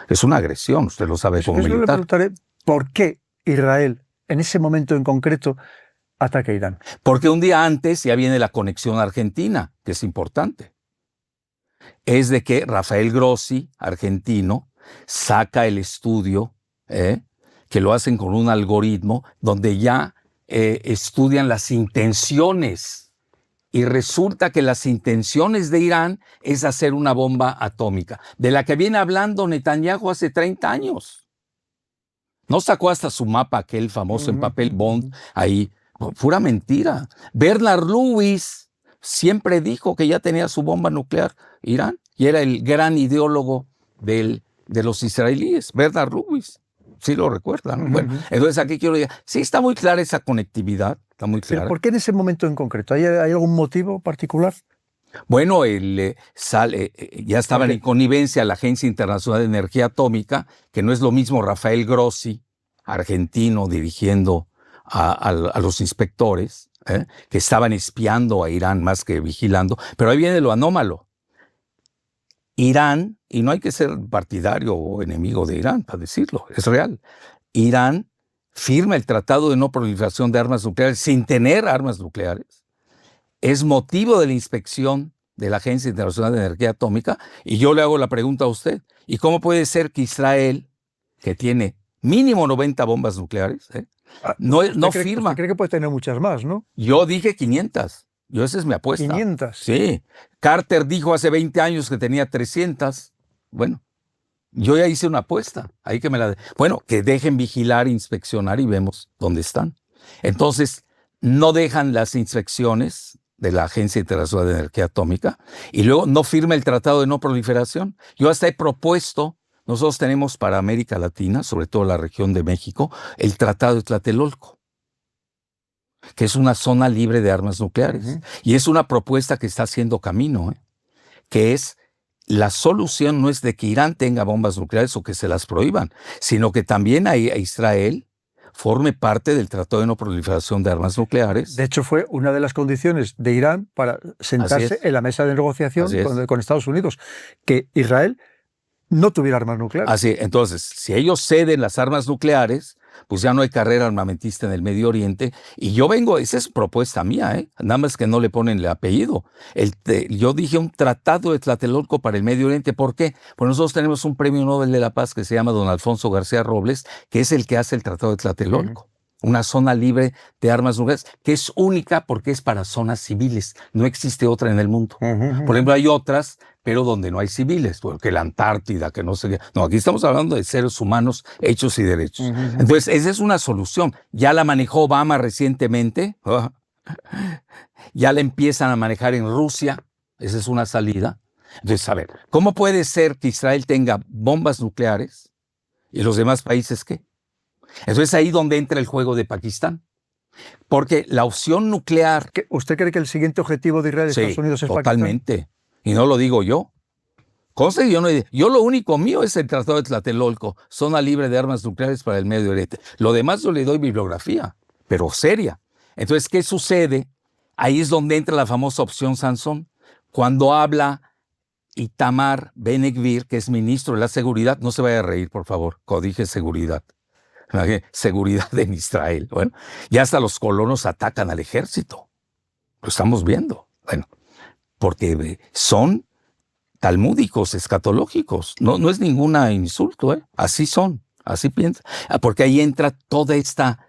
Es una agresión, usted lo sabe como militar. Yo le preguntaré, ¿por qué Israel, en ese momento en concreto, ataca a Irán? Porque un día antes ya viene la conexión argentina, que es importante. Es de que Rafael Grossi, argentino, saca el estudio, que lo hacen con un algoritmo donde ya estudian las intenciones, y resulta que las intenciones de Irán es hacer una bomba atómica, de la que viene hablando Netanyahu hace 30 años. No sacó hasta su mapa, aquel famoso en papel bond, ahí, pura mentira. Bernard Lewis siempre dijo que ya tenía su bomba nuclear Irán, y era el gran ideólogo de los israelíes, Bernard Lewis. Sí lo recuerdan. Bueno, entonces aquí quiero decir, sí está muy clara esa conectividad, está muy clara. ¿Pero por qué en ese momento en concreto? ¿Hay algún motivo particular? Bueno, ya estaban en connivencia la Agencia Internacional de Energía Atómica, que no es lo mismo Rafael Grossi, argentino, dirigiendo a los inspectores, que estaban espiando a Irán más que vigilando, pero ahí viene lo anómalo. Irán, y no hay que ser partidario o enemigo de Irán para decirlo, es real. Irán firma el Tratado de No Proliferación de Armas Nucleares sin tener armas nucleares. Es motivo de la inspección de la Agencia Internacional de Energía Atómica, y yo le hago la pregunta a usted, ¿y cómo puede ser que Israel, que tiene mínimo 90 bombas nucleares, no firma? ¿Usted cree que puede tener muchas más, no? Yo dije 500. Esa es mi apuesta. 500. Sí. Carter dijo hace 20 años que tenía 300. Bueno, yo ya hice una apuesta. Ahí que que dejen vigilar, inspeccionar y vemos dónde están. Entonces, no dejan las inspecciones de la Agencia Internacional de Energía Atómica y luego no firma el Tratado de No Proliferación. Yo hasta he propuesto, nosotros tenemos para América Latina, sobre todo la región de México, el Tratado de Tlatelolco, que es una zona libre de armas nucleares. Y es una propuesta que está haciendo camino, que es, la solución no es de que Irán tenga bombas nucleares o que se las prohíban, sino que también a Israel forme parte del Tratado de No Proliferación de Armas Nucleares. De hecho, fue una de las condiciones de Irán para sentarse en la mesa de negociación con Estados Unidos, que Israel no tuviera armas nucleares. Así, entonces, si ellos ceden las armas nucleares, pues ya no hay carrera armamentista en el Medio Oriente. Y yo esa es propuesta mía, nada más que no le ponen el apellido. Yo dije un tratado de Tlatelolco para el Medio Oriente. ¿Por qué? Pues nosotros tenemos un premio Nobel de la Paz que se llama don Alfonso García Robles, que es el que hace el tratado de Tlatelolco. una zona libre de armas nucleares, que es única porque es para zonas civiles. No existe otra en el mundo. Por ejemplo, hay otras, pero donde no hay civiles, porque la Antártida, que no sé qué. No, aquí estamos hablando de seres humanos, hechos y derechos. Entonces, esa es una solución. Ya la manejó Obama recientemente. Ya la empiezan a manejar en Rusia. Esa es una salida. Entonces, a ver, ¿cómo puede ser que Israel tenga bombas nucleares y los demás países qué? Entonces, ahí donde entra el juego de Pakistán. Porque la opción nuclear... ¿Usted cree que el siguiente objetivo de Israel y Estados Unidos es Pakistán? Totalmente. Y no lo digo yo. Cosa que yo lo único mío es el Tratado de Tlatelolco, zona libre de armas nucleares para el Medio Oriente. Lo demás yo le doy bibliografía, pero seria. Entonces, ¿qué sucede? Ahí es donde entra la famosa opción Sansón. Cuando habla Itamar Ben-Gvir, que es ministro de la Seguridad, no se vaya a reír, por favor, cuando dije seguridad. Seguridad en Israel. Bueno, ya hasta los colonos atacan al ejército. Lo estamos viendo. Bueno, porque son talmúdicos, escatológicos. No es ningún insulto, ¿eh? Así son, así piensan. Porque ahí entra toda esta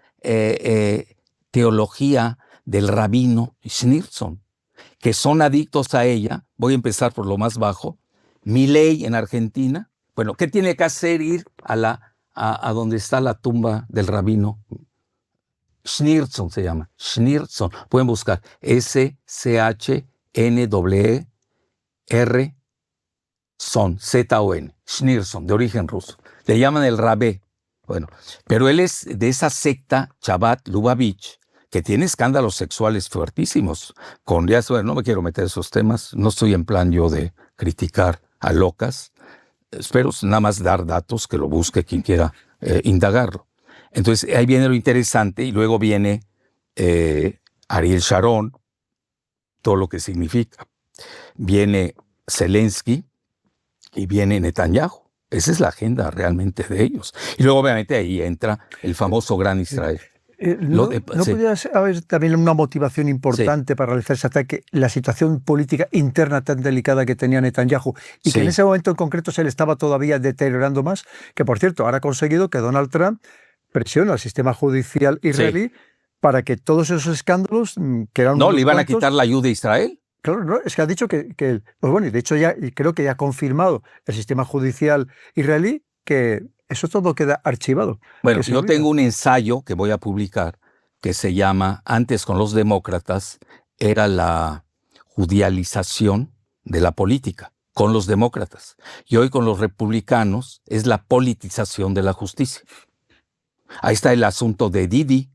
teología del rabino Schneerson, que son adictos a ella. Voy a empezar por lo más bajo. Milei en Argentina. Bueno, ¿qué tiene que hacer? Ir a donde está la tumba del rabino. Schneerson se llama. Schneerson. Pueden buscar. S-C-H-N-W-R Son, Z-O-N, Schneerson, de origen ruso. Le llaman el Rabé. Bueno, pero él es de esa secta Chabad Lubavitch, que tiene escándalos sexuales fuertísimos. No me quiero meter en esos temas, no estoy en plan yo de criticar a locas. Espero nada más dar datos, que lo busque quien quiera indagarlo. Entonces ahí viene lo interesante y luego viene Ariel Sharon, todo lo que significa. Viene Zelensky, y viene Netanyahu. Esa es la agenda realmente de ellos. Y luego, obviamente, ahí entra el famoso Gran Israel. ¿No podría haber también una motivación importante para realizar ese ataque? La situación política interna tan delicada que tenía Netanyahu y que en ese momento en concreto se le estaba todavía deteriorando más, que por cierto, ahora ha conseguido que Donald Trump presione al sistema judicial israelí para que todos esos escándalos que eran... No, le iban a quitar la ayuda a Israel. Claro, no, es que ha dicho que pues bueno, y de hecho ya creo que ya ha confirmado el sistema judicial israelí que eso todo queda archivado. Bueno, yo tengo un ensayo que voy a publicar que se llama, antes con los demócratas, era la judialización de la política, con los demócratas. Y hoy con los republicanos es la politización de la justicia. Ahí está el asunto de Didi.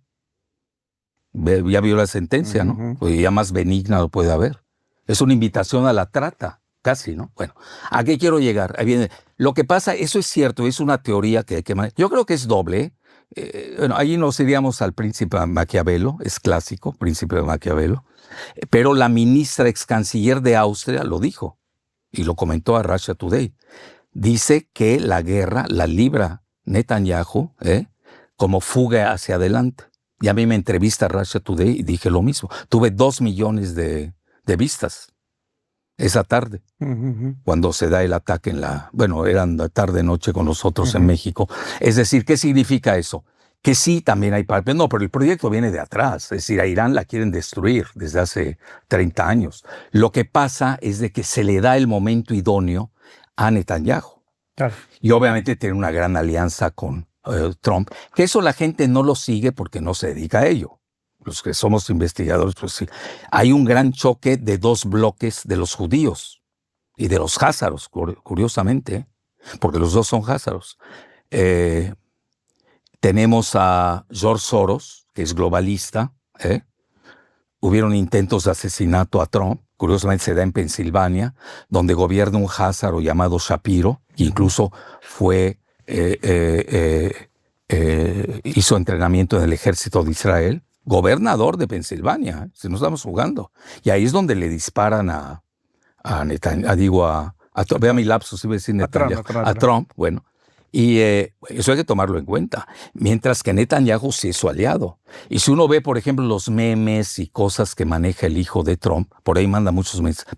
Ya vio la sentencia, ¿no? Pues ya más benigna lo puede haber. Es una invitación a la trata, casi, ¿no? Bueno, ¿a qué quiero llegar? Ahí viene. Lo que pasa, eso es cierto, es una teoría que hay que manejar. Yo creo que es doble. Bueno, ahí nos iríamos al príncipe Maquiavelo, es clásico, príncipe de Maquiavelo. Pero la ministra ex canciller de Austria lo dijo y lo comentó a Russia Today. Dice que la guerra la libra Netanyahu como fuga hacia adelante. Y a mí me entrevista a Russia Today y dije lo mismo. Tuve 2 millones de vistas esa tarde, cuando se da el ataque eran tarde-noche con nosotros en México. Es decir, ¿qué significa eso? Que sí, también hay parte. No, pero el proyecto viene de atrás. Es decir, a Irán la quieren destruir desde hace 30 años. Lo que pasa es de que se le da el momento idóneo a Netanyahu. Claro. Y obviamente tiene una gran alianza con Trump, que eso la gente no lo sigue porque no se dedica a ello. Los que somos investigadores, pues sí. Hay un gran choque de 2 bloques de los judíos y de los házaros, curiosamente, porque los dos son házaros. Tenemos a George Soros, que es globalista. Hubieron intentos de asesinato a Trump. Curiosamente se da en Pensilvania, donde gobierna un házaro llamado Shapiro, que incluso hizo entrenamiento en el ejército de Israel. Gobernador de Pensilvania, si no estamos jugando. Y ahí es donde le disparan a vea mi lapsus, iba a decir Netanyahu, a Trump, bueno. Y eso hay que tomarlo en cuenta. Mientras que Netanyahu sí es su aliado. Y si uno ve, por ejemplo, los memes y cosas que maneja el hijo de Trump, por ahí manda muchos mensajes,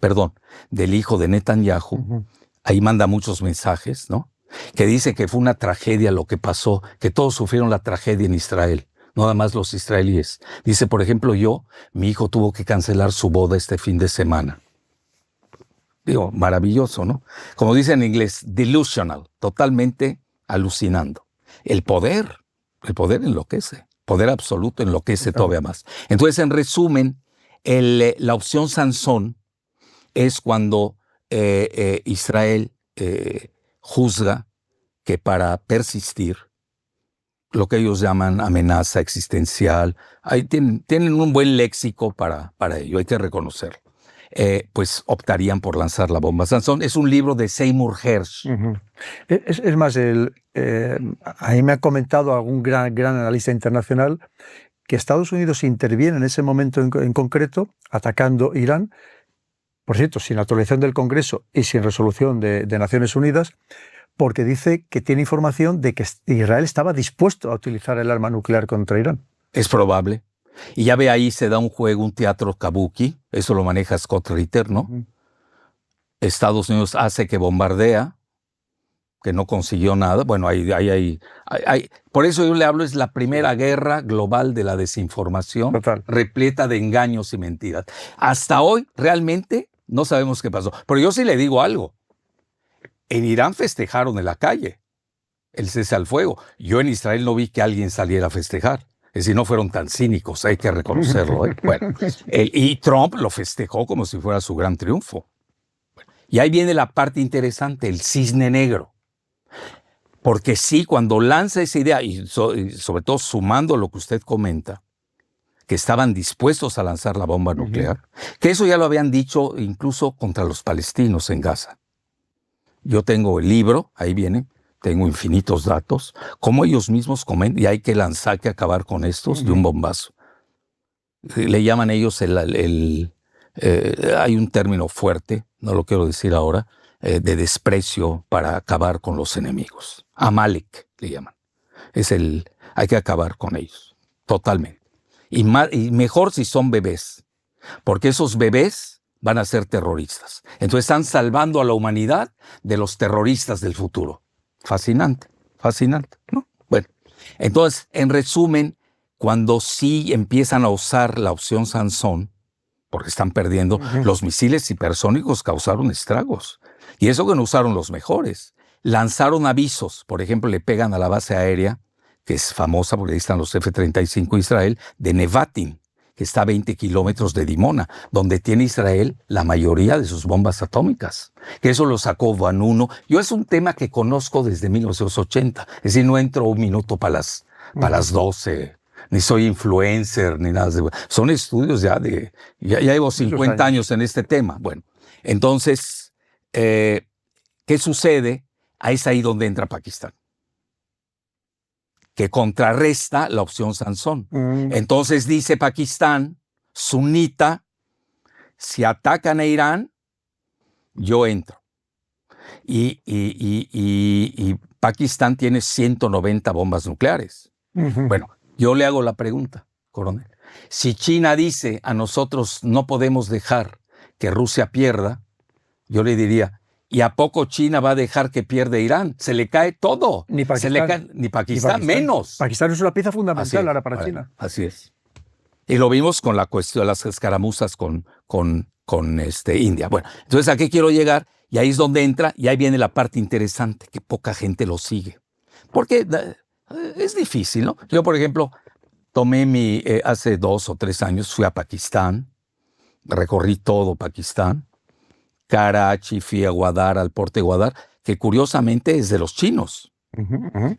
del hijo de Netanyahu, ahí manda muchos mensajes, ¿no? Que dice que fue una tragedia lo que pasó, que todos sufrieron la tragedia en Israel. nada más los israelíes. Dice, por ejemplo, mi hijo tuvo que cancelar su boda este fin de semana. Digo, maravilloso, ¿no? Como dice en inglés, delusional, totalmente alucinando. El poder enloquece, poder absoluto enloquece todavía más. Entonces, en resumen, la opción Sansón es cuando Israel juzga que para persistir, lo que ellos llaman amenaza existencial, ahí tienen un buen léxico para ello, hay que reconocerlo. Pues optarían por lanzar la bomba Sansón. Es un libro de Seymour Hersh. Uh-huh. Es más, ahí me ha comentado algún gran analista internacional que Estados Unidos interviene en ese momento en concreto, atacando Irán, por cierto, sin autorización del Congreso y sin resolución de Naciones Unidas, porque dice que tiene información de que Israel estaba dispuesto a utilizar el arma nuclear contra Irán. Es probable. Y ya ve, ahí se da un juego, un teatro kabuki, eso lo maneja Scott Ritter, ¿no? Uh-huh. Estados Unidos hace que bombardea, que no consiguió nada. Bueno, por eso yo le hablo, es la primera guerra global de la desinformación, total, repleta de engaños y mentiras. Hasta hoy, realmente, no sabemos qué pasó. Pero yo sí le digo algo. En Irán festejaron en la calle el cese al fuego. Yo en Israel no vi que alguien saliera a festejar. Es decir, no fueron tan cínicos, hay que reconocerlo. Bueno, y Trump lo festejó como si fuera su gran triunfo. Y ahí viene la parte interesante, el cisne negro. Porque sí, cuando lanza esa idea, y sobre todo sumando lo que usted comenta, que estaban dispuestos a lanzar la bomba nuclear, que eso ya lo habían dicho incluso contra los palestinos en Gaza. Yo tengo el libro, ahí viene, tengo infinitos datos, como ellos mismos comentan, y hay que lanzar, que acabar con estos de un bombazo. Le llaman ellos hay un término fuerte, no lo quiero decir ahora, de desprecio para acabar con los enemigos. Amalek le llaman. Hay que acabar con ellos, totalmente. Y mejor si son bebés, porque esos bebés van a ser terroristas. Entonces están salvando a la humanidad de los terroristas del futuro. Fascinante, ¿no? Bueno, entonces, en resumen, cuando sí empiezan a usar la opción Sansón, porque están perdiendo, los misiles hipersónicos causaron estragos. Y eso que no usaron los mejores. Lanzaron avisos, por ejemplo, le pegan a la base aérea, que es famosa porque ahí están los F-35 Israel, de Nevatim, que está a 20 kilómetros de Dimona, donde tiene Israel la mayoría de sus bombas atómicas. Que eso lo sacó Van Uno. Yo es un tema que conozco desde 1980. Es decir, no entro un minuto para las 12, ni soy influencer, ni nada. Son estudios ya llevo 50 años en este tema. Bueno, entonces, ¿qué sucede? Ahí es ahí donde entra Pakistán, que contrarresta la opción Sansón. Entonces dice Pakistán, sunita, si atacan a Irán, yo entro. Y Pakistán tiene 190 bombas nucleares. Bueno, yo le hago la pregunta, coronel. Si China dice a nosotros no podemos dejar que Rusia pierda, yo le diría, ¿y a poco China va a dejar que pierda Irán? Se le cae todo. Ni Pakistán, menos. Pakistán es una pieza fundamental ahora para China. Así es. Y lo vimos con la cuestión de las escaramuzas con India. Bueno, entonces ¿a qué quiero llegar? Y ahí es donde entra, y ahí viene la parte interesante, que poca gente lo sigue. Porque es difícil, ¿no? Yo, por ejemplo, hace 2 o 3 años fui a Pakistán, recorrí todo Pakistán, Karachi, fui a Gwadar, al puerto de Gwadar, que curiosamente es de los chinos.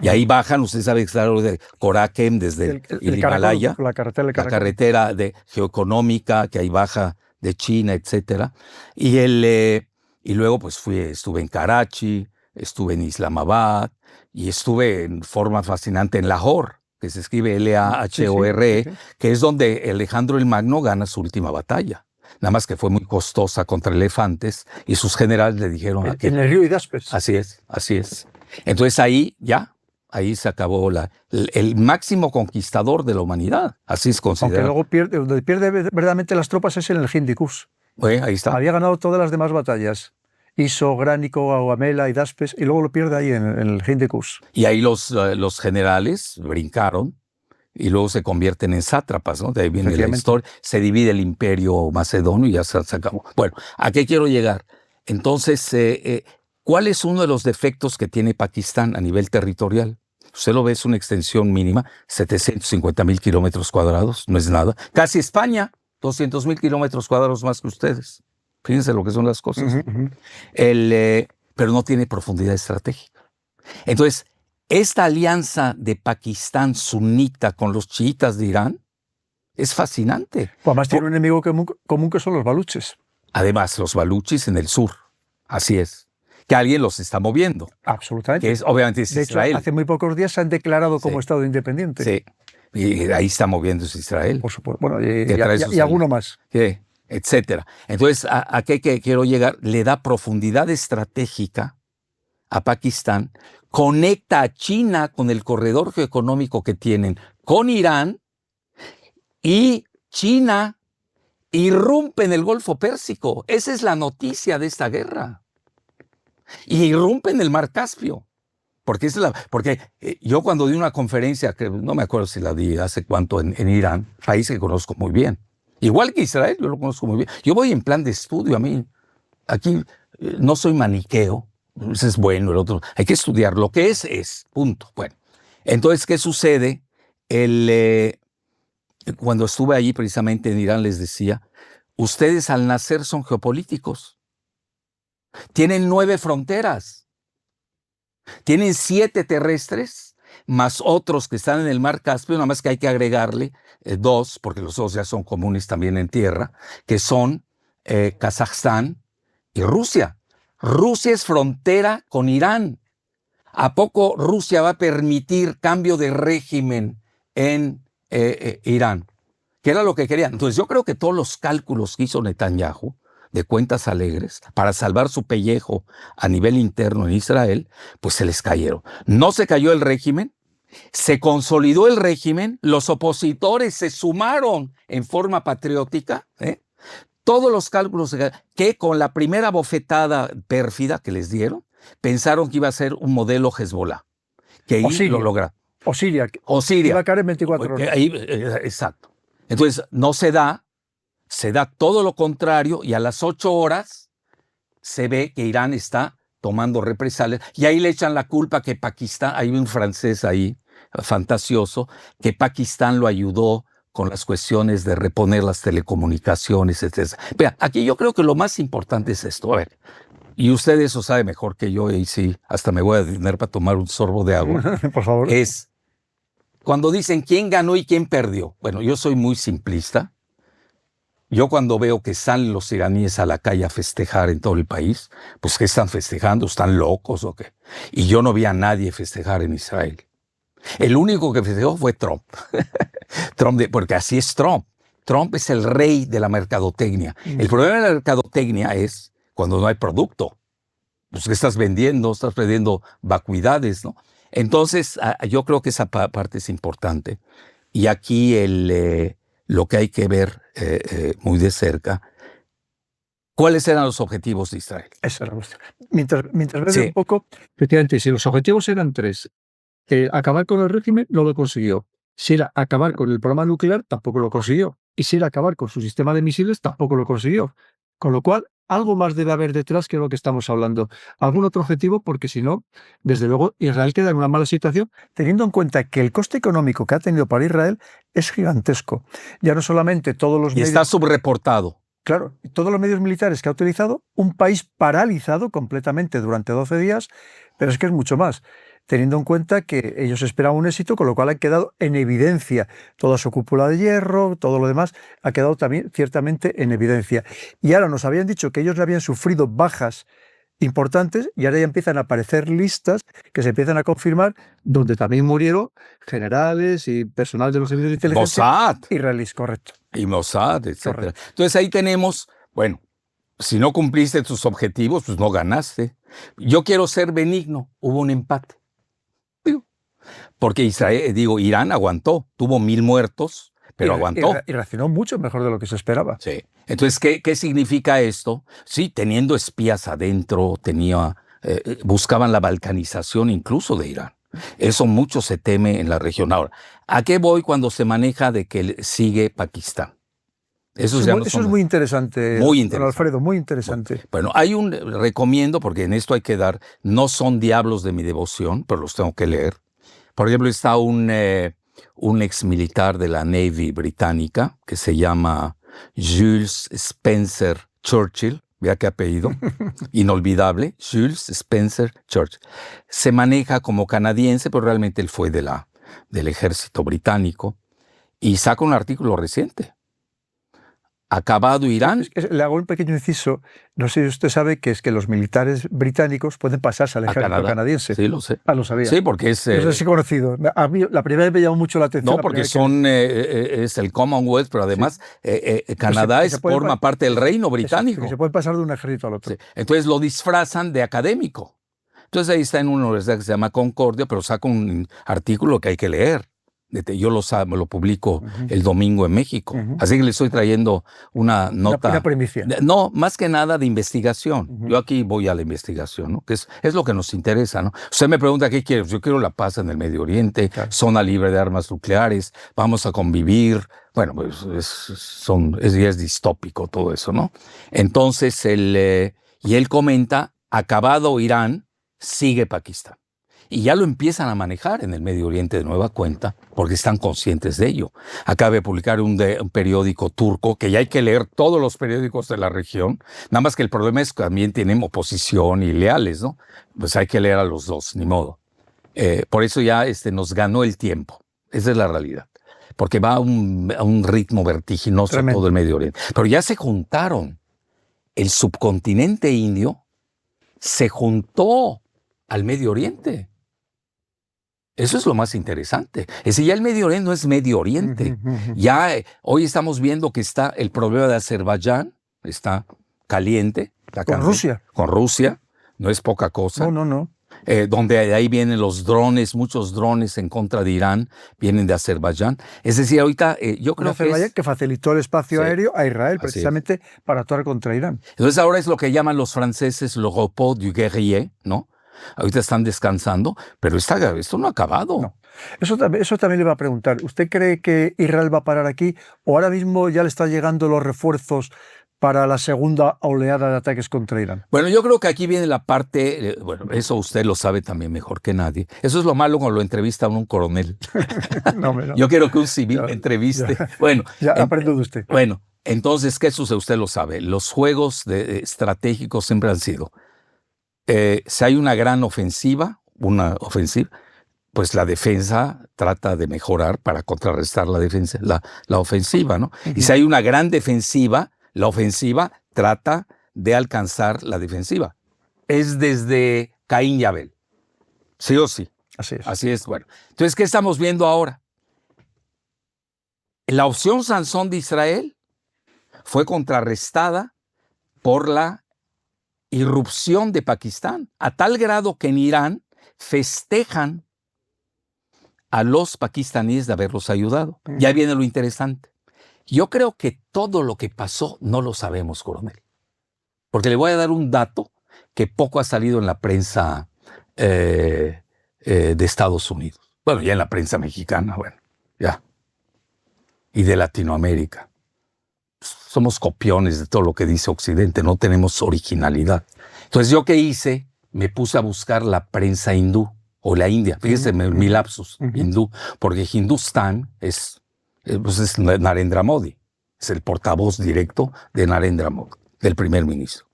Y ahí bajan, usted sabe, claro, de Korakem, desde el Himalaya, la carretera geoeconómica que ahí baja de China, etcétera. Y luego pues estuve en Karachi, estuve en Islamabad, y estuve en forma fascinante en Lahore, que se escribe Lahore, que es donde Alejandro el Magno gana su última batalla. Nada más que fue muy costosa contra elefantes, y sus generales le dijeron... En el río Hidaspes. Así es. Entonces ahí se acabó el máximo conquistador de la humanidad. Así es considerado. Aunque luego donde pierde verdaderamente las tropas es en el Hindu Kush. Ahí está. Había ganado todas las demás batallas. Iso, Gránico, Aguamela, Hidaspes, y luego lo pierde ahí en el Hindu Kush. Y ahí los generales brincaron y luego se convierten en sátrapas, ¿no? De ahí viene la historia. Se divide el imperio macedonio y ya se acabó. Bueno, ¿a qué quiero llegar? Entonces, ¿cuál es uno de los defectos que tiene Pakistán a nivel territorial? Usted lo ve, es una extensión mínima, 750,000 kilómetros cuadrados, no es nada. Casi España, 200,000 kilómetros cuadrados más que ustedes. Fíjense lo que son las cosas. Pero no tiene profundidad estratégica. Entonces, esta alianza de Pakistán sunita con los chiitas de Irán es fascinante. Además tiene un enemigo común que son los baluches. Además, los baluchis en el sur. Así es. Que alguien los está moviendo. Absolutamente. Que es, obviamente es Israel. De hecho, hace muy pocos días se han declarado como Estado independiente. Sí. Y ahí está moviéndose Israel. Por supuesto. Bueno, y alguno más. Sí, etcétera. Entonces, ¿a qué quiero llegar? Le da profundidad estratégica a Pakistán, conecta a China con el corredor geoeconómico que tienen con Irán, y China irrumpe en el Golfo Pérsico. Esa es la noticia de esta guerra. Y irrumpe en el Mar Caspio. Porque yo cuando di una conferencia, que no me acuerdo si la di hace cuánto en Irán, país que conozco muy bien. Igual que Israel, yo lo conozco muy bien. Yo voy en plan de estudio, a mí. Aquí no soy maniqueo. Ese es bueno, el otro. Hay que estudiar. Lo que es. Punto. Bueno. Entonces, ¿qué sucede? Cuando estuve allí precisamente en Irán les decía, ustedes al nacer son geopolíticos. Tienen 9 fronteras. Tienen 7 terrestres, más otros que están en el Mar Caspio, nada más que hay que agregarle 2, porque los 2 ya son comunes también en tierra, que son Kazajstán y Rusia. Rusia es frontera con Irán. ¿A poco Rusia va a permitir cambio de régimen en Irán? Que era lo que querían. Entonces yo creo que todos los cálculos que hizo Netanyahu de cuentas alegres para salvar su pellejo a nivel interno en Israel, pues se les cayeron. No se cayó el régimen, se consolidó el régimen, los opositores se sumaron en forma patriótica, todos los cálculos que con la primera bofetada pérfida que les dieron, pensaron que iba a ser un modelo Hezbollah, que ahí lo logra. O Siria. Iba a caer en 24 horas. Exacto. Entonces no se da todo lo contrario, y a las 8 horas se ve que Irán está tomando represalias, y ahí le echan la culpa que Pakistán, hay un francés ahí, fantasioso, que Pakistán lo ayudó con las cuestiones de reponer las telecomunicaciones, etc. Vea, aquí yo creo que lo más importante es esto, a ver, y usted eso sabe mejor que yo, y sí, hasta me voy a detener para tomar un sorbo de agua. Por favor. Es, cuando dicen quién ganó y quién perdió, bueno, yo soy muy simplista. Yo cuando veo que salen los iraníes a la calle a festejar en todo el país, pues ¿qué están festejando? ¿Están locos o qué? Y yo no vi a nadie festejar en Israel. El único que festejó fue Trump. Porque así es Trump. Trump es el rey de la mercadotecnia. El problema de la mercadotecnia es cuando no hay producto. Pues ¿qué estás vendiendo? Estás vendiendo vacuidades, ¿no? Entonces, yo creo que esa parte es importante. Y aquí lo que hay que ver muy de cerca, ¿cuáles eran los objetivos de Israel? Esa era la cuestión. Mientras ves un poco, efectivamente, si los objetivos eran 3, acabar con el régimen no lo consiguió. Si era acabar con el programa nuclear, tampoco lo consiguió. Y si era acabar con su sistema de misiles, tampoco lo consiguió. Con lo cual, algo más debe haber detrás que lo que estamos hablando. Algún otro objetivo, porque si no, desde luego, Israel queda en una mala situación, teniendo en cuenta que el coste económico que ha tenido para Israel es gigantesco. Ya no solamente todos los medios... está subreportado. Claro, todos los medios militares que ha utilizado, un país paralizado completamente durante 12 días, pero es que es mucho más, teniendo en cuenta que ellos esperaban un éxito, con lo cual han quedado en evidencia toda su cúpula de hierro, todo lo demás ha quedado también ciertamente en evidencia. Y ahora nos habían dicho que ellos habían sufrido bajas importantes y ahora ya empiezan a aparecer listas que se empiezan a confirmar donde también murieron generales y personal de los servicios de inteligencia Mossad. Israelíes, correcto. Y Mossad, etc. Entonces ahí tenemos, bueno, si no cumpliste tus objetivos, pues no ganaste. Yo quiero ser benigno, hubo un empate. Porque Irán aguantó, tuvo 1,000 muertos, pero aguantó. Y reaccionó mucho mejor de lo que se esperaba. Sí. Entonces, ¿qué significa esto? Sí, teniendo espías adentro, buscaban la balcanización incluso de Irán. Eso mucho se teme en la región. Ahora, ¿a qué voy cuando se maneja de que sigue Pakistán? Eso es muy interesante, don Alfredo, muy interesante. Bueno, recomiendo, porque en esto hay que no son diablos de mi devoción, pero los tengo que leer. Por ejemplo, está un ex militar de la Navy británica que se llama Jules Spencer Churchill. Vea qué apellido, inolvidable, Jules Spencer Churchill. Se maneja como canadiense, pero realmente él fue del ejército británico y saca un artículo reciente. Acabado Irán. Le hago un pequeño inciso. No sé si usted sabe que es que los militares británicos pueden pasarse al ejército canadiense. Sí, lo sé. Lo sabía. Sí, porque es... Eso es conocido. A mí la primera vez me llamó mucho la atención. No, porque es el Commonwealth, pero además Canadá forma parte del reino británico. Que se puede pasar de un ejército al otro. Sí. Entonces lo disfrazan de académico. Entonces ahí está en una universidad que se llama Concordia, pero saca un artículo que hay que leer. Yo lo publico el domingo en México. Así que le estoy trayendo una nota. Una primicia. No, más que nada de investigación. Yo aquí voy a la investigación, ¿no? Que es lo que nos interesa, ¿no? Usted me pregunta qué quiere. Yo quiero la paz en el Medio Oriente, zona libre de armas nucleares, vamos a convivir. Bueno, pues es distópico todo eso, ¿no? Entonces, él comenta, acabado Irán, sigue Pakistán. Y ya lo empiezan a manejar en el Medio Oriente de nueva cuenta, porque están conscientes de ello. Acaba de publicar un periódico turco, que ya hay que leer todos los periódicos de la región, nada más que el problema es que también tienen oposición y leales, ¿no? Pues hay que leer a los dos, ni modo. Por eso ya nos ganó el tiempo. Esa es la realidad. Porque va a un ritmo vertiginoso todo el Medio Oriente. Pero ya se juntaron. El subcontinente indio se juntó al Medio Oriente. Eso es lo más interesante. Es decir, ya el Medio Oriente no es Medio Oriente. Ya hoy estamos viendo que está el problema de Azerbaiyán, está caliente. Con Rusia. Con Rusia, no es poca cosa. No. Donde de ahí vienen los drones, muchos drones en contra de Irán, vienen de Azerbaiyán. Es decir, ahorita yo creo que Azerbaiyán que facilitó el espacio aéreo a Israel precisamente para actuar contra Irán. Entonces ahora es lo que llaman los franceses le repos du guerrier, ¿no? Ahorita están descansando, pero esto no ha acabado. No. Eso también le iba a preguntar. ¿Usted cree que Israel va a parar aquí o ahora mismo ya le están llegando los refuerzos para la segunda oleada de ataques contra Irán? Bueno, yo creo que aquí viene la parte, eso usted lo sabe también mejor que nadie. Eso es lo malo cuando lo entrevista a un coronel. No. Yo quiero que un civil me entreviste. Bueno, ya aprendo de usted. Bueno, entonces, ¿qué sucede? Usted lo sabe. Los juegos estratégicos siempre han sido, si hay una gran ofensiva, pues la defensa trata de mejorar para contrarrestar la ofensiva, ¿no? Y si hay una gran defensiva, la ofensiva trata de alcanzar la defensiva. Es desde Caín y Abel. Sí o sí. Así es. Bueno, entonces, ¿qué estamos viendo ahora? La opción Sansón de Israel fue contrarrestada por la irrupción de Pakistán, a tal grado que en Irán festejan a los pakistaníes de haberlos ayudado. Ya viene lo interesante. Yo creo que todo lo que pasó no lo sabemos, coronel. Porque le voy a dar un dato que poco ha salido en la prensa de Estados Unidos. Bueno, ya en la prensa mexicana, ya. Y de Latinoamérica. Somos copiones de todo lo que dice Occidente, no tenemos originalidad. Entonces, ¿yo qué hice? Me puse a buscar la prensa hindú o la India. Fíjese, mi lapsus, hindú, porque Hindustan es Narendra Modi, es el portavoz directo de Narendra Modi, del primer ministro.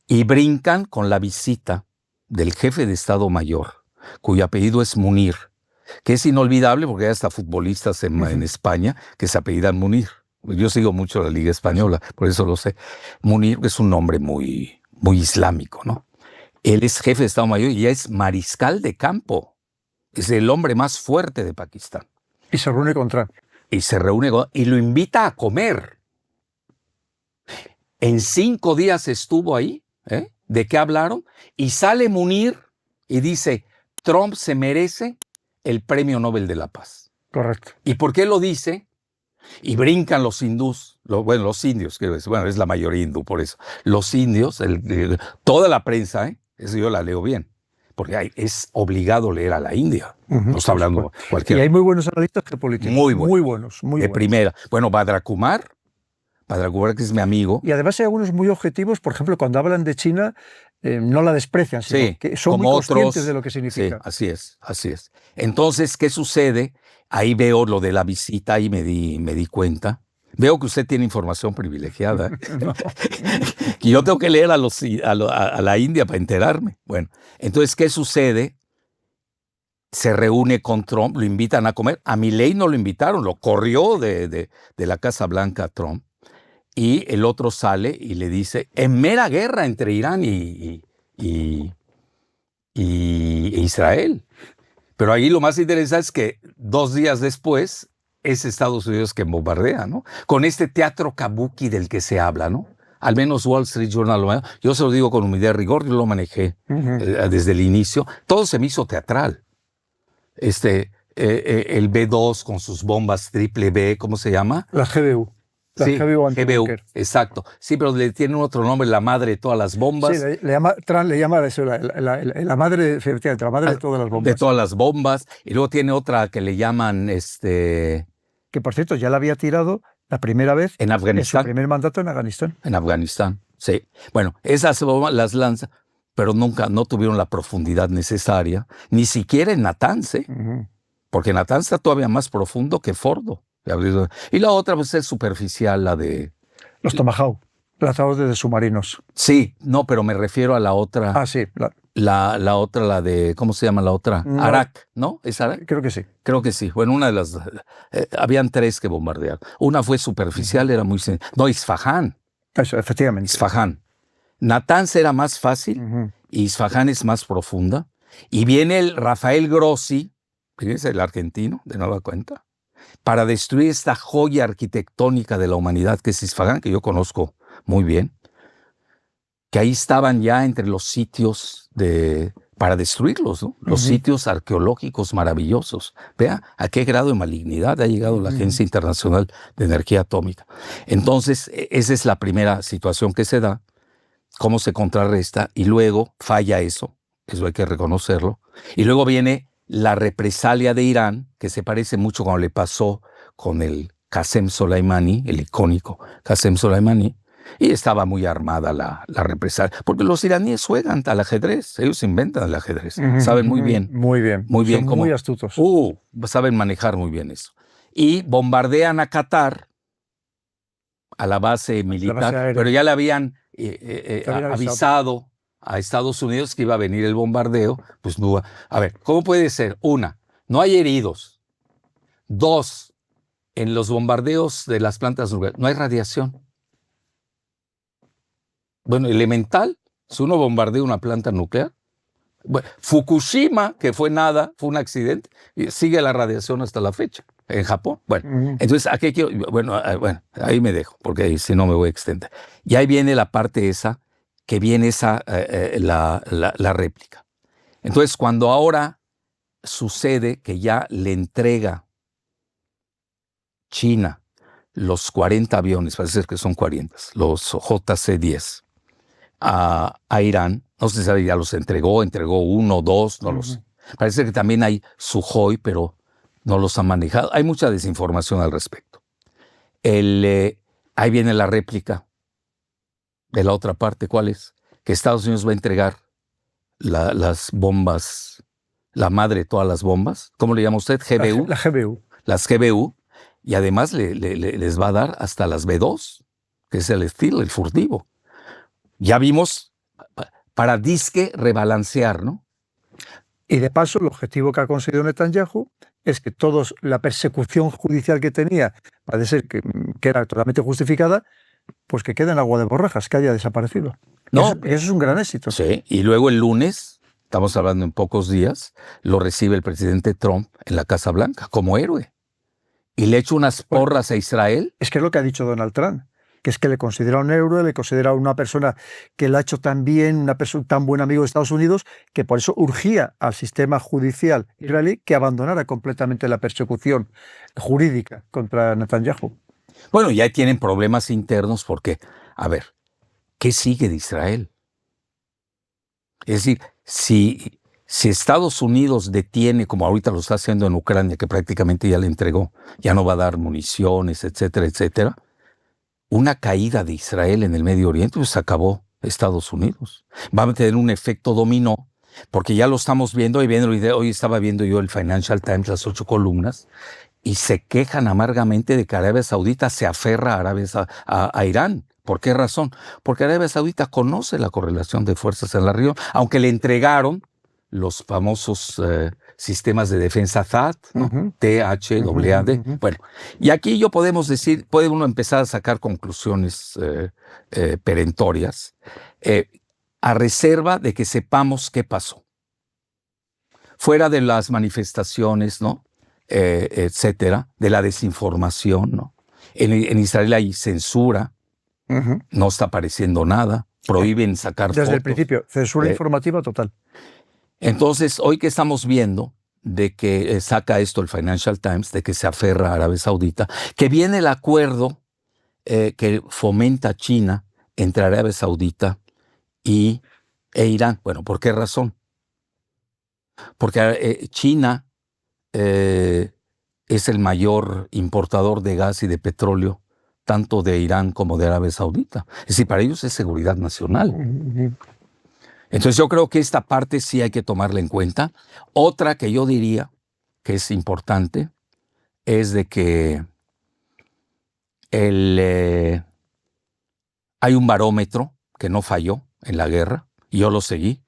Y brincan con la visita del jefe de Estado Mayor, cuyo apellido es Munir, que es inolvidable porque hay hasta futbolistas en España que se apellidan Munir. Yo sigo mucho la Liga Española, por eso lo sé. Munir es un nombre muy, muy islámico, ¿no? Él es jefe de Estado Mayor y ya es mariscal de campo. Es el hombre más fuerte de Pakistán. Y se reúne con Trump. Y lo invita a comer. En 5 días estuvo ahí. ¿De qué hablaron? Y sale Munir y dice, Trump se merece el Premio Nobel de la Paz. Correcto. ¿Y por qué lo dice? Y brincan los hindús, los indios, quiero decir, es la mayoría hindú por eso. Los indios, toda la prensa, eso yo la leo bien, porque es obligado leer a la India. No está hablando cualquiera. Y hay muy buenos analistas geopolíticos. Muy buenos. Muy buenos. Primera. Bueno, Badra Kumar, que es mi amigo. Y además hay algunos muy objetivos, por ejemplo, cuando hablan de China, no la desprecian, sino que son muy conscientes de lo que significa. Sí, así es. Entonces, ¿qué sucede? Ahí veo lo de la visita y me di cuenta. Veo que usted tiene información privilegiada. No. Y yo tengo que leer a la India para enterarme. Bueno, entonces, ¿qué sucede? Se reúne con Trump, lo invitan a comer. A Milei no lo invitaron, lo corrió de la Casa Blanca a Trump. Y el otro sale y le dice, en mera guerra entre Irán y Israel. Pero ahí lo más interesante es que 2 días después es Estados Unidos quien bombardea, ¿no? Con este teatro kabuki del que se habla, ¿no? Al menos Wall Street Journal, yo se lo digo con humildad y rigor, yo lo manejé desde el inicio. Todo se me hizo teatral. El B-2 con sus bombas triple B, ¿cómo se llama? La GBU. Sí, GBU, exacto. Sí, pero le tiene otro nombre, la madre de todas las bombas. Sí, Trump le llama eso, la madre, efectivamente, la madre de todas las bombas. De todas las bombas. Y luego tiene otra que le llaman... Que, por cierto, ya la había tirado la primera vez en Afganistán. En su primer mandato en Afganistán. En Afganistán, sí. Bueno, esas bombas las lanza, pero no tuvieron la profundidad necesaria, ni siquiera en Natanz, porque Natanz está todavía más profundo que Fordo. Y la otra pues, es superficial, la de... Los Tomahawk, lanzadores de submarinos. Sí, no, pero me refiero a la otra. Ah, sí. La otra, la de... ¿Cómo se llama la otra? No, Arak, ¿no? ¿Es Arak? Creo que sí. Creo que sí. Bueno, una de las... habían 3 que bombardear. Una fue superficial, era muy... No, Isfahán. Eso, efectivamente. Isfahán. Natanz era más fácil, y Isfahán es más profunda. Y viene el Rafael Grossi, fíjense, el argentino, de nueva cuenta, para destruir esta joya arquitectónica de la humanidad que es Isfahán, que yo conozco muy bien, que ahí estaban ya entre los sitios para destruirlos, ¿no? Los sitios arqueológicos maravillosos. Vea a qué grado de malignidad ha llegado la Agencia Internacional de Energía Atómica. Entonces, esa es la primera situación que se da, cómo se contrarresta, y luego falla eso hay que reconocerlo, y luego viene la represalia de Irán, que se parece mucho cuando le pasó con el Qasem Soleimani, el icónico Qasem Soleimani, y estaba muy armada la represalia, porque los iraníes juegan al ajedrez, ellos inventan el ajedrez, saben muy bien. Muy bien. Son muy astutos. Saben manejar muy bien eso. Y bombardean a Qatar, a la base militar, pero ya le habían avisado a Estados Unidos que iba a venir el bombardeo. Pues no. A ver, ¿cómo puede ser? 1, no hay heridos. 2, en los bombardeos de las plantas nucleares no hay radiación. Bueno, elemental, si uno bombardea una planta nuclear. Bueno, Fukushima, que fue un accidente, y sigue la radiación hasta la fecha, en Japón. Bueno, entonces, ¿a qué quiero? Bueno, ahí me dejo, porque si no me voy a extender. Y ahí viene la parte esa, que viene la réplica. Entonces, cuando ahora sucede que ya le entrega China los 40 aviones, parece que son 40, los JC-10, a Irán, no se sabe, ya los entregó 1, 2, no los... Parece que también hay Sukhoi, pero no los ha manejado. Hay mucha desinformación al respecto. Ahí viene la réplica de la otra parte. ¿Cuál es? Que Estados Unidos va a entregar las bombas, la madre de todas las bombas. ¿Cómo le llama usted? GBU. La GBU. Las GBU. Y además les va a dar hasta las B2, que es el stealth, el furtivo. Ya vimos, para disque rebalancear, ¿no? Y de paso, el objetivo que ha conseguido Netanyahu es que la persecución judicial que tenía, parece ser que era totalmente justificada, pues que quede en agua de borrajas, que haya desaparecido. No, eso es un gran éxito. Sí, y luego el lunes, estamos hablando en pocos días, lo recibe el presidente Trump en la Casa Blanca como héroe. Y le echa unas porras a Israel. Es que es lo que ha dicho Donald Trump, que es que le considera un héroe, le considera una persona que lo ha hecho tan bien, una persona tan buen amigo de Estados Unidos, que por eso urgía al sistema judicial israelí que abandonara completamente la persecución jurídica contra Netanyahu. Bueno, ya tienen problemas internos porque, a ver, ¿qué sigue de Israel? Es decir, si Si Estados Unidos detiene, como ahorita lo está haciendo en Ucrania, que prácticamente ya le entregó, ya no va a dar municiones, etcétera, etcétera, una caída de Israel en el Medio Oriente, pues acabó Estados Unidos. Va a tener un efecto dominó, porque ya lo estamos viendo, hoy estaba viendo yo el Financial Times, las 8 columnas, y se quejan amargamente de que Arabia Saudita se aferra a Irán. ¿Por qué razón? Porque Arabia Saudita conoce la correlación de fuerzas en la región, aunque le entregaron los famosos sistemas de defensa THAAD, ¿no? THAAD. Bueno, y aquí podemos decir, puede uno empezar a sacar conclusiones perentorias, a reserva de que sepamos qué pasó. Fuera de las manifestaciones, ¿no? Etcétera, de la desinformación, ¿no? En Israel hay censura, no está apareciendo nada, prohíben sacar fotos. Desde el principio, censura informativa total. Entonces, hoy que estamos viendo de que saca esto el Financial Times, de que se aferra a Arabia Saudita, que viene el acuerdo que fomenta China entre Arabia Saudita e Irán. Bueno, ¿por qué razón? Porque China es el mayor importador de gas y de petróleo, tanto de Irán como de Arabia Saudita. Es decir, para ellos es seguridad nacional. Entonces yo creo que esta parte sí hay que tomarla en cuenta. Otra que yo diría que es importante es de que hay un barómetro que no falló en la guerra, y yo lo seguí,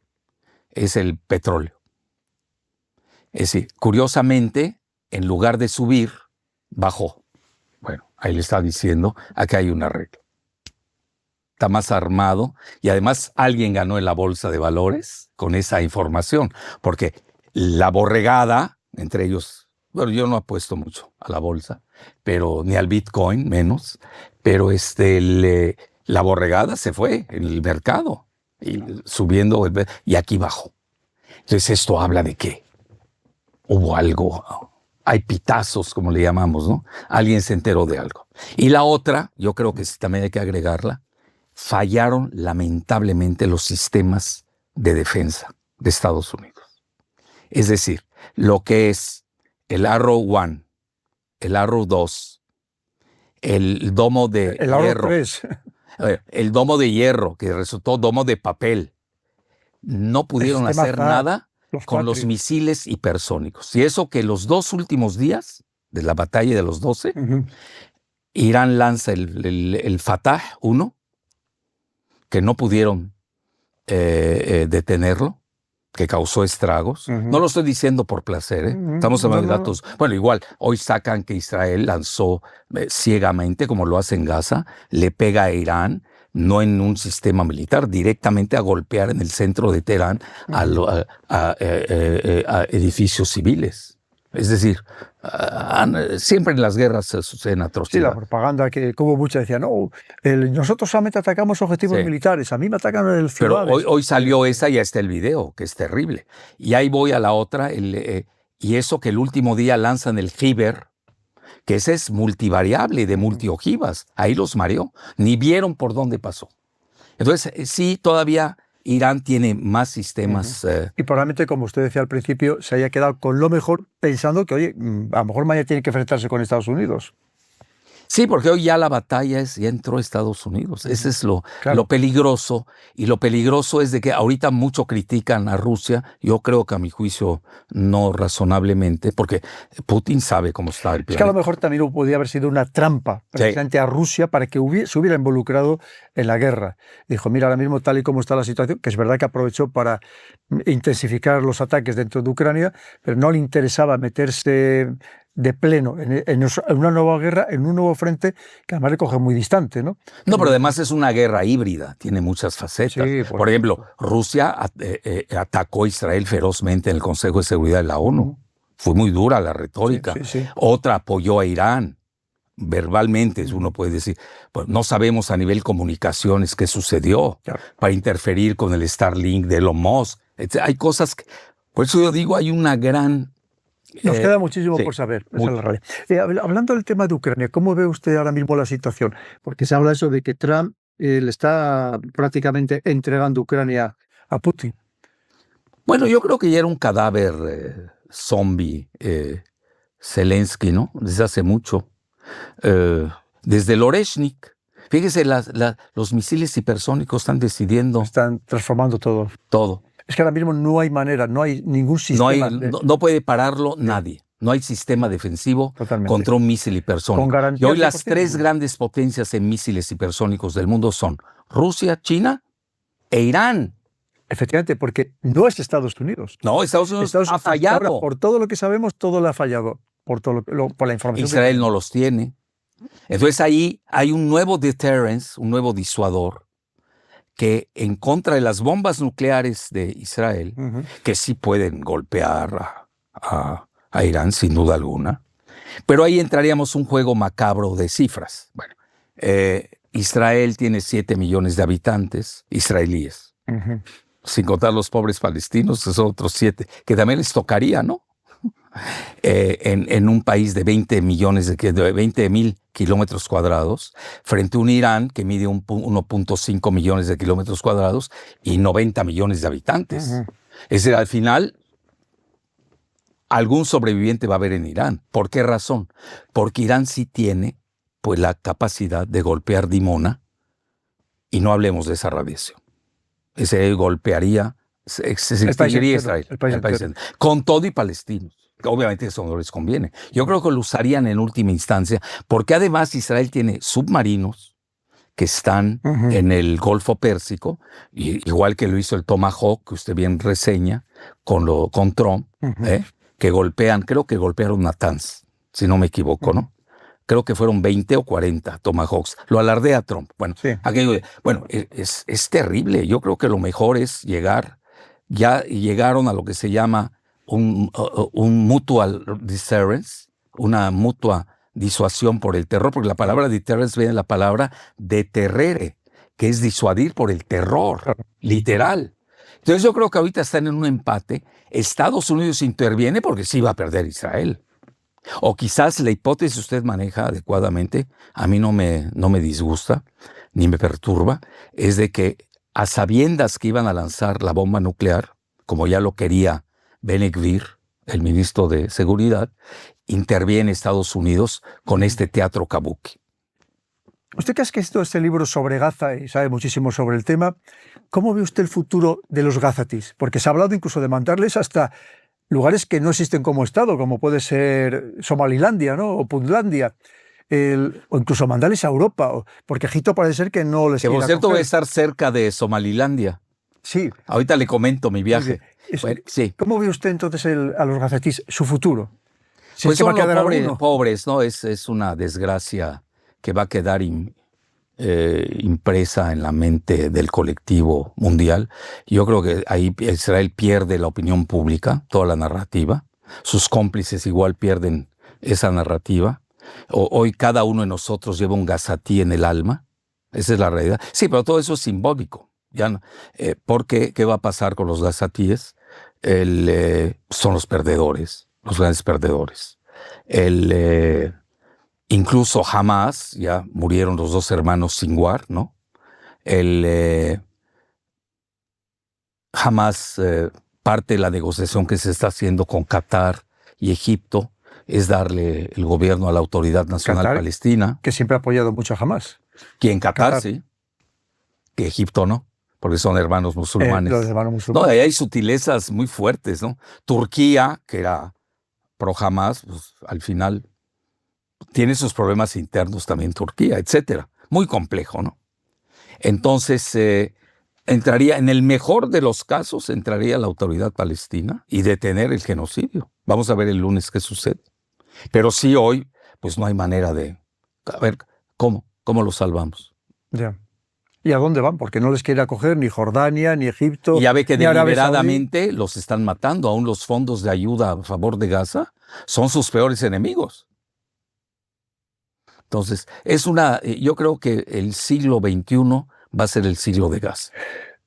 es el petróleo. Es decir, curiosamente, en lugar de subir, bajó. Bueno, ahí le está diciendo, acá hay un arreglo. Está más armado y además alguien ganó en la bolsa de valores con esa información, porque la borregada, entre ellos, bueno, yo no apuesto mucho a la bolsa, pero ni al Bitcoin menos, pero la borregada se fue en el mercado y subiendo y aquí bajó. Entonces esto habla de que hubo algo, hay pitazos, como le llamamos, ¿no? Alguien se enteró de algo. Y la otra, yo creo que también hay que agregarla, fallaron lamentablemente los sistemas de defensa de Estados Unidos. Es decir, lo que es el Arrow 1, el Arrow 2, el domo de el hierro. Arrow 3. El domo de hierro, que resultó domo de papel. No pudieron hacer nada con los misiles hipersónicos. Y eso que los 2 últimos días de la batalla de los 12, Irán lanza el Fatah 1, que no pudieron detenerlo, que causó estragos. No lo estoy diciendo por placer, estamos hablando de datos. Bueno, igual, hoy sacan que Israel lanzó ciegamente, como lo hace en Gaza, le pega a Irán, no en un sistema militar, directamente a golpear en el centro de Teherán a edificios civiles. Es decir, siempre en las guerras suceden atrocidades. Sí, la propaganda que hubo mucha decía, no, nosotros solamente atacamos objetivos militares, a mí me atacan en el ciudades. Pero hoy salió esa y ya está el video, que es terrible. Y ahí voy a la otra, y eso que el último día lanzan el Hiber, que ese es multivariable, de multiojivas. Ahí los mareó, ni vieron por dónde pasó. Entonces, sí, todavía Irán tiene más sistemas. Y probablemente, como usted decía al principio, se haya quedado con lo mejor pensando que, oye, a lo mejor mañana tiene que enfrentarse con Estados Unidos. Sí, porque hoy ya la batalla ya entró Estados Unidos. Ese es lo peligroso. Y lo peligroso es de que ahorita mucho critican a Rusia. Yo creo que a mi juicio no razonablemente, porque Putin sabe cómo está el planeta. Es que a lo mejor también podría haber sido una trampa precisamente a Rusia para que se hubiera involucrado en la guerra. Dijo, mira, ahora mismo tal y como está la situación, que es verdad que aprovechó para intensificar los ataques dentro de Ucrania, pero no le interesaba meterse de pleno en una nueva guerra, en un nuevo frente que además le coge muy distante, ¿no? No, pero además es una guerra híbrida, tiene muchas facetas. Sí, por ejemplo, Rusia atacó a Israel ferozmente en el Consejo de Seguridad de la ONU. Fue muy dura la retórica. Otra apoyó a Irán verbalmente, uno puede decir. Pues no sabemos a nivel comunicaciones qué sucedió para interferir con el Starlink de Elon Musk. Hay cosas que, por eso yo digo, hay una gran... Nos queda muchísimo por saber. Esa es la realidad. Hablando del tema de Ucrania, ¿cómo ve usted ahora mismo la situación? Porque se habla eso de que Trump le está prácticamente entregando Ucrania a Putin. Bueno, yo creo que ya era un cadáver zombie Zelensky, ¿no? Desde hace mucho. Desde el Oreshnik. Fíjese, los misiles hipersónicos están decidiendo. Están transformando todo. Todo. Es que ahora mismo no hay manera, no hay ningún sistema. No puede pararlo nadie. No hay sistema defensivo contra un misil hipersónico. Y hoy las tres grandes potencias en misiles hipersónicos del mundo son Rusia, China e Irán. Efectivamente, porque no es Estados Unidos. No, Estados Unidos ha fallado. Ahora, por todo lo que sabemos, todo le ha fallado. Por la información. Israel no los tiene. Entonces ahí hay un nuevo deterrence, un nuevo disuador, que en contra de las bombas nucleares de Israel, que sí pueden golpear a Irán, sin duda alguna, pero ahí entraríamos un juego macabro de cifras. Bueno, Israel tiene 7 millones de habitantes israelíes, sin contar los pobres palestinos, que son otros 7, que también les tocaría, ¿no? En un país de 20.000 kilómetros cuadrados, frente a un Irán que mide 1.5 millones de kilómetros cuadrados y 90 millones de habitantes. Es decir, al final, algún sobreviviente va a haber en Irán. ¿Por qué razón? Porque Irán sí tiene pues, la capacidad de golpear Dimona, y no hablemos de esa radiación. Ese golpearía, se extinguiría Israel, el país entero, con todo y palestinos. Obviamente eso no les conviene. Yo creo que lo usarían en última instancia, porque además Israel tiene submarinos que están en el Golfo Pérsico, igual que lo hizo el Tomahawk, que usted bien reseña, con Trump, que golpean, creo que golpearon Natanz, si no me equivoco, ¿no? Creo que fueron 20 o 40 Tomahawks. Lo alardea Trump. Bueno, sí. Es terrible. Yo creo que lo mejor es ya llegaron a lo que se llama un mutual deterrence, una mutua disuasión por el terror, porque la palabra deterrence viene de la palabra deterrere, que es disuadir por el terror, literal. Entonces yo creo que ahorita están en un empate. Estados Unidos interviene porque sí va a perder Israel. O quizás la hipótesis que usted maneja adecuadamente, a mí no me disgusta, ni me perturba, es de que a sabiendas que iban a lanzar la bomba nuclear, como ya lo quería Bene Gvir, el ministro de Seguridad, interviene Estados Unidos con este teatro kabuki. Usted que ha escrito este libro sobre Gaza y sabe muchísimo sobre el tema, ¿cómo ve usted el futuro de los gazatíes? Porque se ha hablado incluso de mandarles hasta lugares que no existen como Estado, como puede ser Somalilandia, ¿no? O Puntlandia, o incluso mandarles a Europa, porque Egipto parece ser que no les quiere acoger. Que por cierto voy a estar cerca de Somalilandia. Sí. Ahorita le comento mi viaje. Sí. ¿Cómo ve usted entonces a los gazatíes, su futuro? Pues son los pobres, ¿no? Es una desgracia que va a quedar impresa en la mente del colectivo mundial. Yo creo que ahí Israel pierde la opinión pública, toda la narrativa. Sus cómplices igual pierden esa narrativa. Hoy cada uno de nosotros lleva un gazatí en el alma. Esa es la realidad. Sí, pero todo eso es simbólico. Porque, ¿qué va a pasar con los gazatíes? Son los perdedores, los grandes perdedores. Incluso Hamas, ya murieron los dos hermanos Sinwar, ¿no? Hamas, parte de la negociación que se está haciendo con Qatar y Egipto es darle el gobierno a la Autoridad Nacional Qatar, Palestina. Que siempre ha apoyado mucho a Hamas. Que en Qatar, sí. Que Egipto no, porque son hermanos musulmanes. Los hermanos musulmanes. No, ahí hay sutilezas muy fuertes, ¿no? Turquía, que era pro Hamas, pues al final tiene sus problemas internos también Turquía, etcétera. Muy complejo, ¿no? Entonces, entraría, en el mejor de los casos, entraría la Autoridad Palestina y detener el genocidio. Vamos a ver el lunes qué sucede. Pero sí hoy, pues no hay manera de... A ver, ¿cómo lo salvamos? Ya. ¿Y a dónde van? Porque no les quiere acoger ni Jordania, ni Egipto. Y ya ve que deliberadamente los están matando. Aún los fondos de ayuda a favor de Gaza son sus peores enemigos. Entonces, yo creo que el siglo XXI va a ser el siglo de Gaza.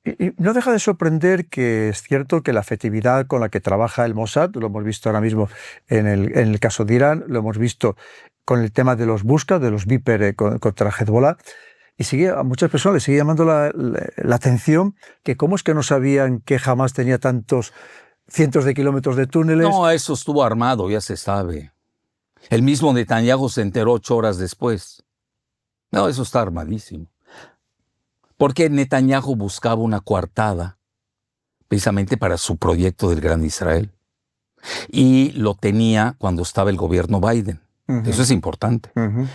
Y no deja de sorprender que es cierto que la efectividad con la que trabaja el Mossad, lo hemos visto ahora mismo en el caso de Irán, lo hemos visto con el tema de los Busca, de los Viper contra Hezbollah, y a muchas personas les sigue llamando la atención que cómo es que no sabían que Hamás tenía tantos cientos de kilómetros de túneles. No, eso estuvo armado, ya se sabe. El mismo Netanyahu se enteró 8 horas después. No, eso está armadísimo. Porque Netanyahu buscaba una coartada precisamente para su proyecto del Gran Israel. Y lo tenía cuando estaba el gobierno Biden. Eso es importante.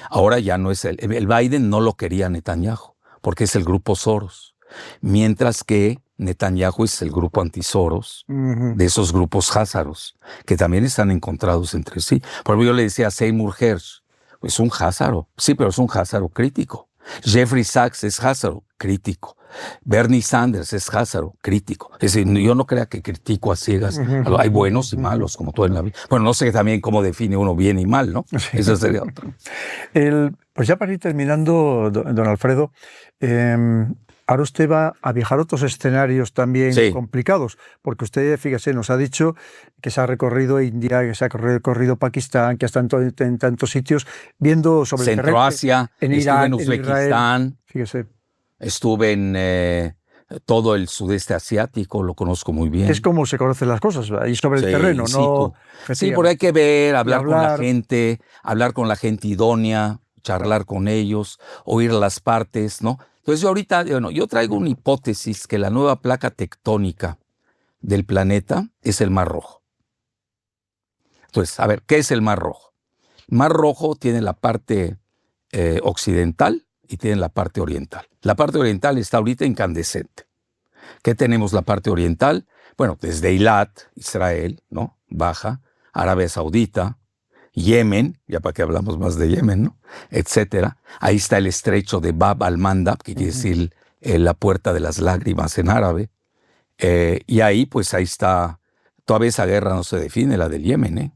Ahora ya no es el Biden no lo quería Netanyahu, porque es el grupo Soros. Mientras que Netanyahu es el grupo anti-Soros, de esos grupos házaros, que también están encontrados entre sí. Por ejemplo, yo le decía a Seymour Hersh, es un házaro, sí, pero es un házaro crítico. Jeffrey Sachs es házaro crítico. Bernie Sanders es házaro crítico. Es decir, yo no crea que critico a ciegas. Hay buenos y malos, como todo en la vida. Bueno, no sé también cómo define uno bien y mal, ¿no? Sí. Eso sería otro. Pues ya para ir terminando, don Alfredo, ahora usted va a viajar a otros escenarios también complicados, porque usted, fíjese, nos ha dicho que se ha recorrido India, que se ha recorrido Pakistán, que ha estado en tantos sitios, viendo sobre Centroasia, en Irán, estuve en Uzbekistán, en Israel, fíjese. Estuve en todo el sudeste asiático, lo conozco muy bien. Es como se conocen las cosas, ahí sobre el terreno, ¿no? Sí, porque hay que ver, hablar con la gente idónea, charlar con ellos, oír las partes, ¿no? Entonces yo traigo una hipótesis que la nueva placa tectónica del planeta es el Mar Rojo. Entonces, a ver, ¿qué es el Mar Rojo? El Mar Rojo tiene la parte occidental y tiene la parte oriental. La parte oriental está ahorita incandescente. ¿Qué tenemos la parte oriental? Bueno, desde Eilat, Israel, ¿no? Baja, Arabia Saudita, Yemen, ya para que hablamos más de Yemen, ¿no? Etcétera. Ahí está el estrecho de Bab al-Mandab, que quiere decir la puerta de las lágrimas en árabe. Y ahí, pues ahí está, todavía esa guerra no se define, la del Yemen, ¿eh?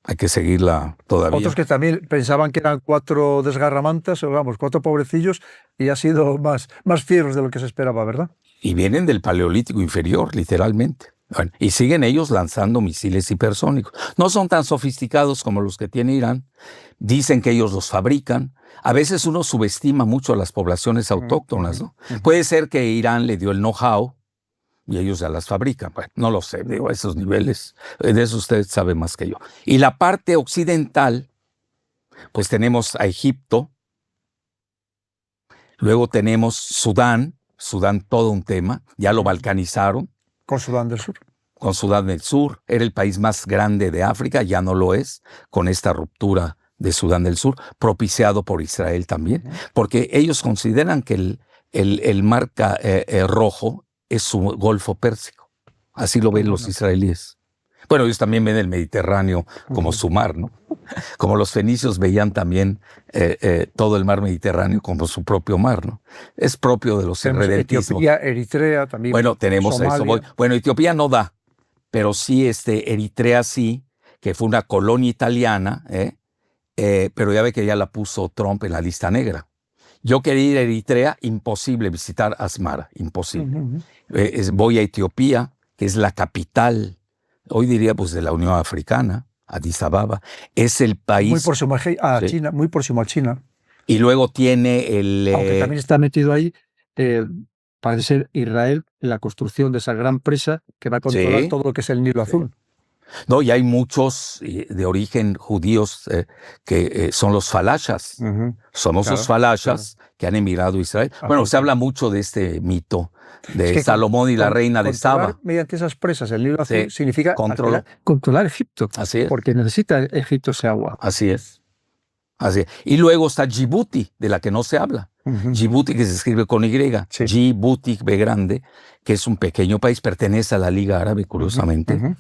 Hay que seguirla todavía. Otros que también pensaban que eran 4 desgarramantas, o vamos, 4 pobrecillos, y ha sido más fieros de lo que se esperaba, ¿verdad? Y vienen del Paleolítico inferior, literalmente. Bueno, y siguen ellos lanzando misiles hipersónicos. No son tan sofisticados como los que tiene Irán. Dicen que ellos los fabrican. A veces uno subestima mucho a las poblaciones autóctonas, ¿no? Puede ser que Irán le dio el know-how y ellos ya las fabrican. Bueno, no lo sé, digo, a esos niveles, de eso usted sabe más que yo. Y la parte occidental, pues tenemos a Egipto, luego tenemos Sudán todo un tema, ya lo balcanizaron. Con Sudán del Sur. Con Sudán del Sur, era el país más grande de África, ya no lo es, con esta ruptura de Sudán del Sur, propiciado por Israel también, porque ellos consideran que el mar rojo es su Golfo Pérsico. Así lo ven los israelíes. Bueno, ellos también ven el Mediterráneo como su mar, ¿no? Como los fenicios veían también todo el mar Mediterráneo como su propio mar, ¿no? Es propio de los irredentismos. Etiopía, Eritrea también. Bueno, tenemos Somalia. eso. Bueno, Etiopía no da, pero sí Eritrea sí, que fue una colonia italiana, pero ya ve que ya la puso Trump en la lista negra. Yo quería ir a Eritrea, imposible visitar Asmara, imposible. Voy a Etiopía, que es la capital, hoy diría pues de la Unión Africana, Addis Ababa, es el país... Muy próximo a China, muy próximo a China. Y luego tiene Aunque también está metido ahí, parece ser Israel, en la construcción de esa gran presa que va a controlar todo lo que es el Nilo Azul. No, y hay muchos de origen judíos que son los falashas. Somos los falashas que han emigrado a Israel. Bueno, se habla mucho de este mito de Salomón y la reina de Saba. Mediante esas presas el Nilo Azul significa controlar Egipto. Así es. Porque necesita Egipto ese agua. Así es. Así es. Y luego está Djibouti, de la que no se habla. Djibouti, que se escribe con Y. Djibouti, B grande, que es un pequeño país, pertenece a la Liga Árabe, curiosamente.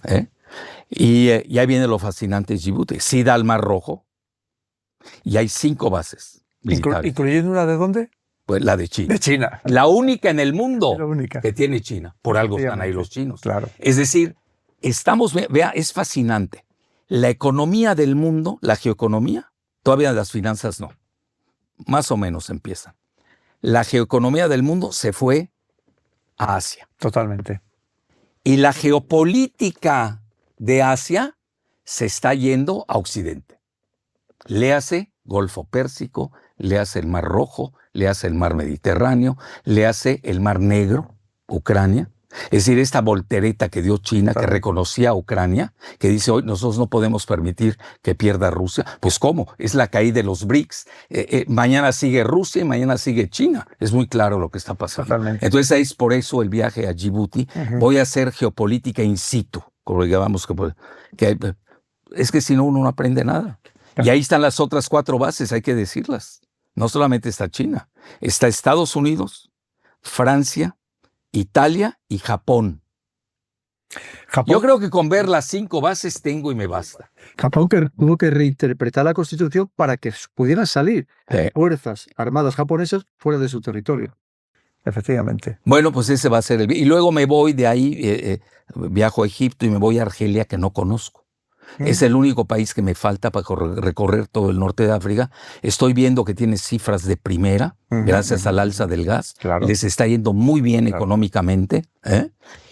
Y ahí viene lo fascinante de Djibouti. Sí da al Mar Rojo y hay 5 bases militares. ¿Incluyendo una de dónde? Pues la de China. De China. La única en el mundo única que tiene China. Por algo están ahí los chinos. Claro. Es decir, vea, es fascinante. La economía del mundo, la geoeconomía, todavía las finanzas no. Más o menos empiezan. La geoeconomía del mundo se fue a Asia. Totalmente. Y la geopolítica de Asia se está yendo a Occidente. Léase Golfo Pérsico, le hace el Mar Rojo, le hace el Mar Mediterráneo, le hace el Mar Negro, Ucrania. Es decir, esta voltereta que dio China, que reconocía a Ucrania, que dice hoy nosotros no podemos permitir que pierda Rusia. Pues ¿cómo? Es la caída de los BRICS. Mañana sigue Rusia y mañana sigue China. Es muy claro lo que está pasando. Totalmente. Entonces es por eso el viaje a Djibouti. Voy a hacer geopolítica in situ, como digamos que es que si no uno no aprende nada. Y ahí están las otras 4 bases, hay que decirlas. No solamente está China, está Estados Unidos, Francia, Italia y Japón. Yo creo que con ver las 5 bases tengo y me basta. Japón que tuvo que reinterpretar la Constitución para que pudieran salir fuerzas armadas japonesas fuera de su territorio. Efectivamente. Bueno, pues ese va a ser el... Y luego me voy de ahí, viajo a Egipto y me voy a Argelia, que no conozco. Es el único país que me falta para recorrer todo el norte de África. Estoy viendo que tiene cifras de primera, gracias al alza del gas. Claro. Les está yendo muy bien económicamente.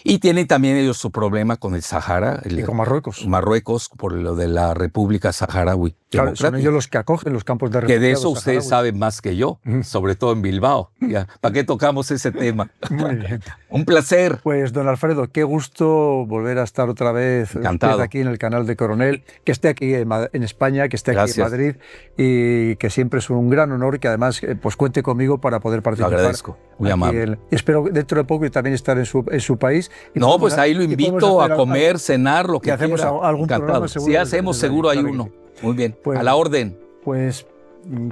Y tienen también ellos su problema con el Sahara. Y con Marruecos. Marruecos, por lo de la República Saharaui. Claro, son ellos los que acogen los campos de refugiados. Que de eso ustedes saben más que yo, sobre todo en Bilbao. ¿Para qué tocamos ese tema? Muy bien. Un placer. Pues, don Alfredo, qué gusto volver a estar otra vez aquí en el canal de Coronel, que esté aquí en España, que esté aquí en Madrid, y que siempre es un gran honor, que además pues cuente conmigo para poder participar. Lo agradezco, muy amable. Y espero dentro de poco también estar en su país. No, pues ahí lo invito a comer, cenar, lo que hacemos quiera. Algún programa seguro. Si hacemos, seguro hay uno. Muy bien, a la orden. Pues,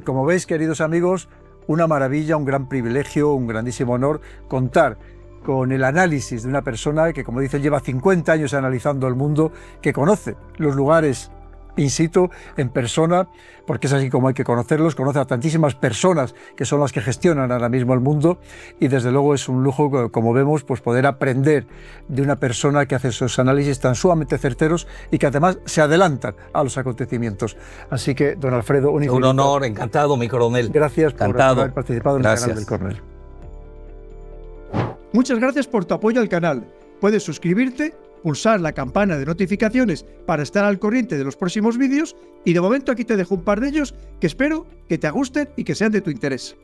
como veis, queridos amigos, una maravilla, un gran privilegio, un grandísimo honor contar con el análisis de una persona que, como dicen, lleva 50 años analizando el mundo, que conoce los lugares in situ, en persona, porque es así como hay que conocerlos, conoce a tantísimas personas que son las que gestionan ahora mismo el mundo, y desde luego es un lujo, como vemos, pues poder aprender de una persona que hace esos análisis tan sumamente certeros y que además se adelantan a los acontecimientos. Así que, don Alfredo, un honor, encantado, mi coronel. Gracias por haber participado en el canal del Coronel. Muchas gracias por tu apoyo al canal. Puedes suscribirte, pulsar la campana de notificaciones para estar al corriente de los próximos vídeos, y de momento aquí te dejo un par de ellos que espero que te gusten y que sean de tu interés.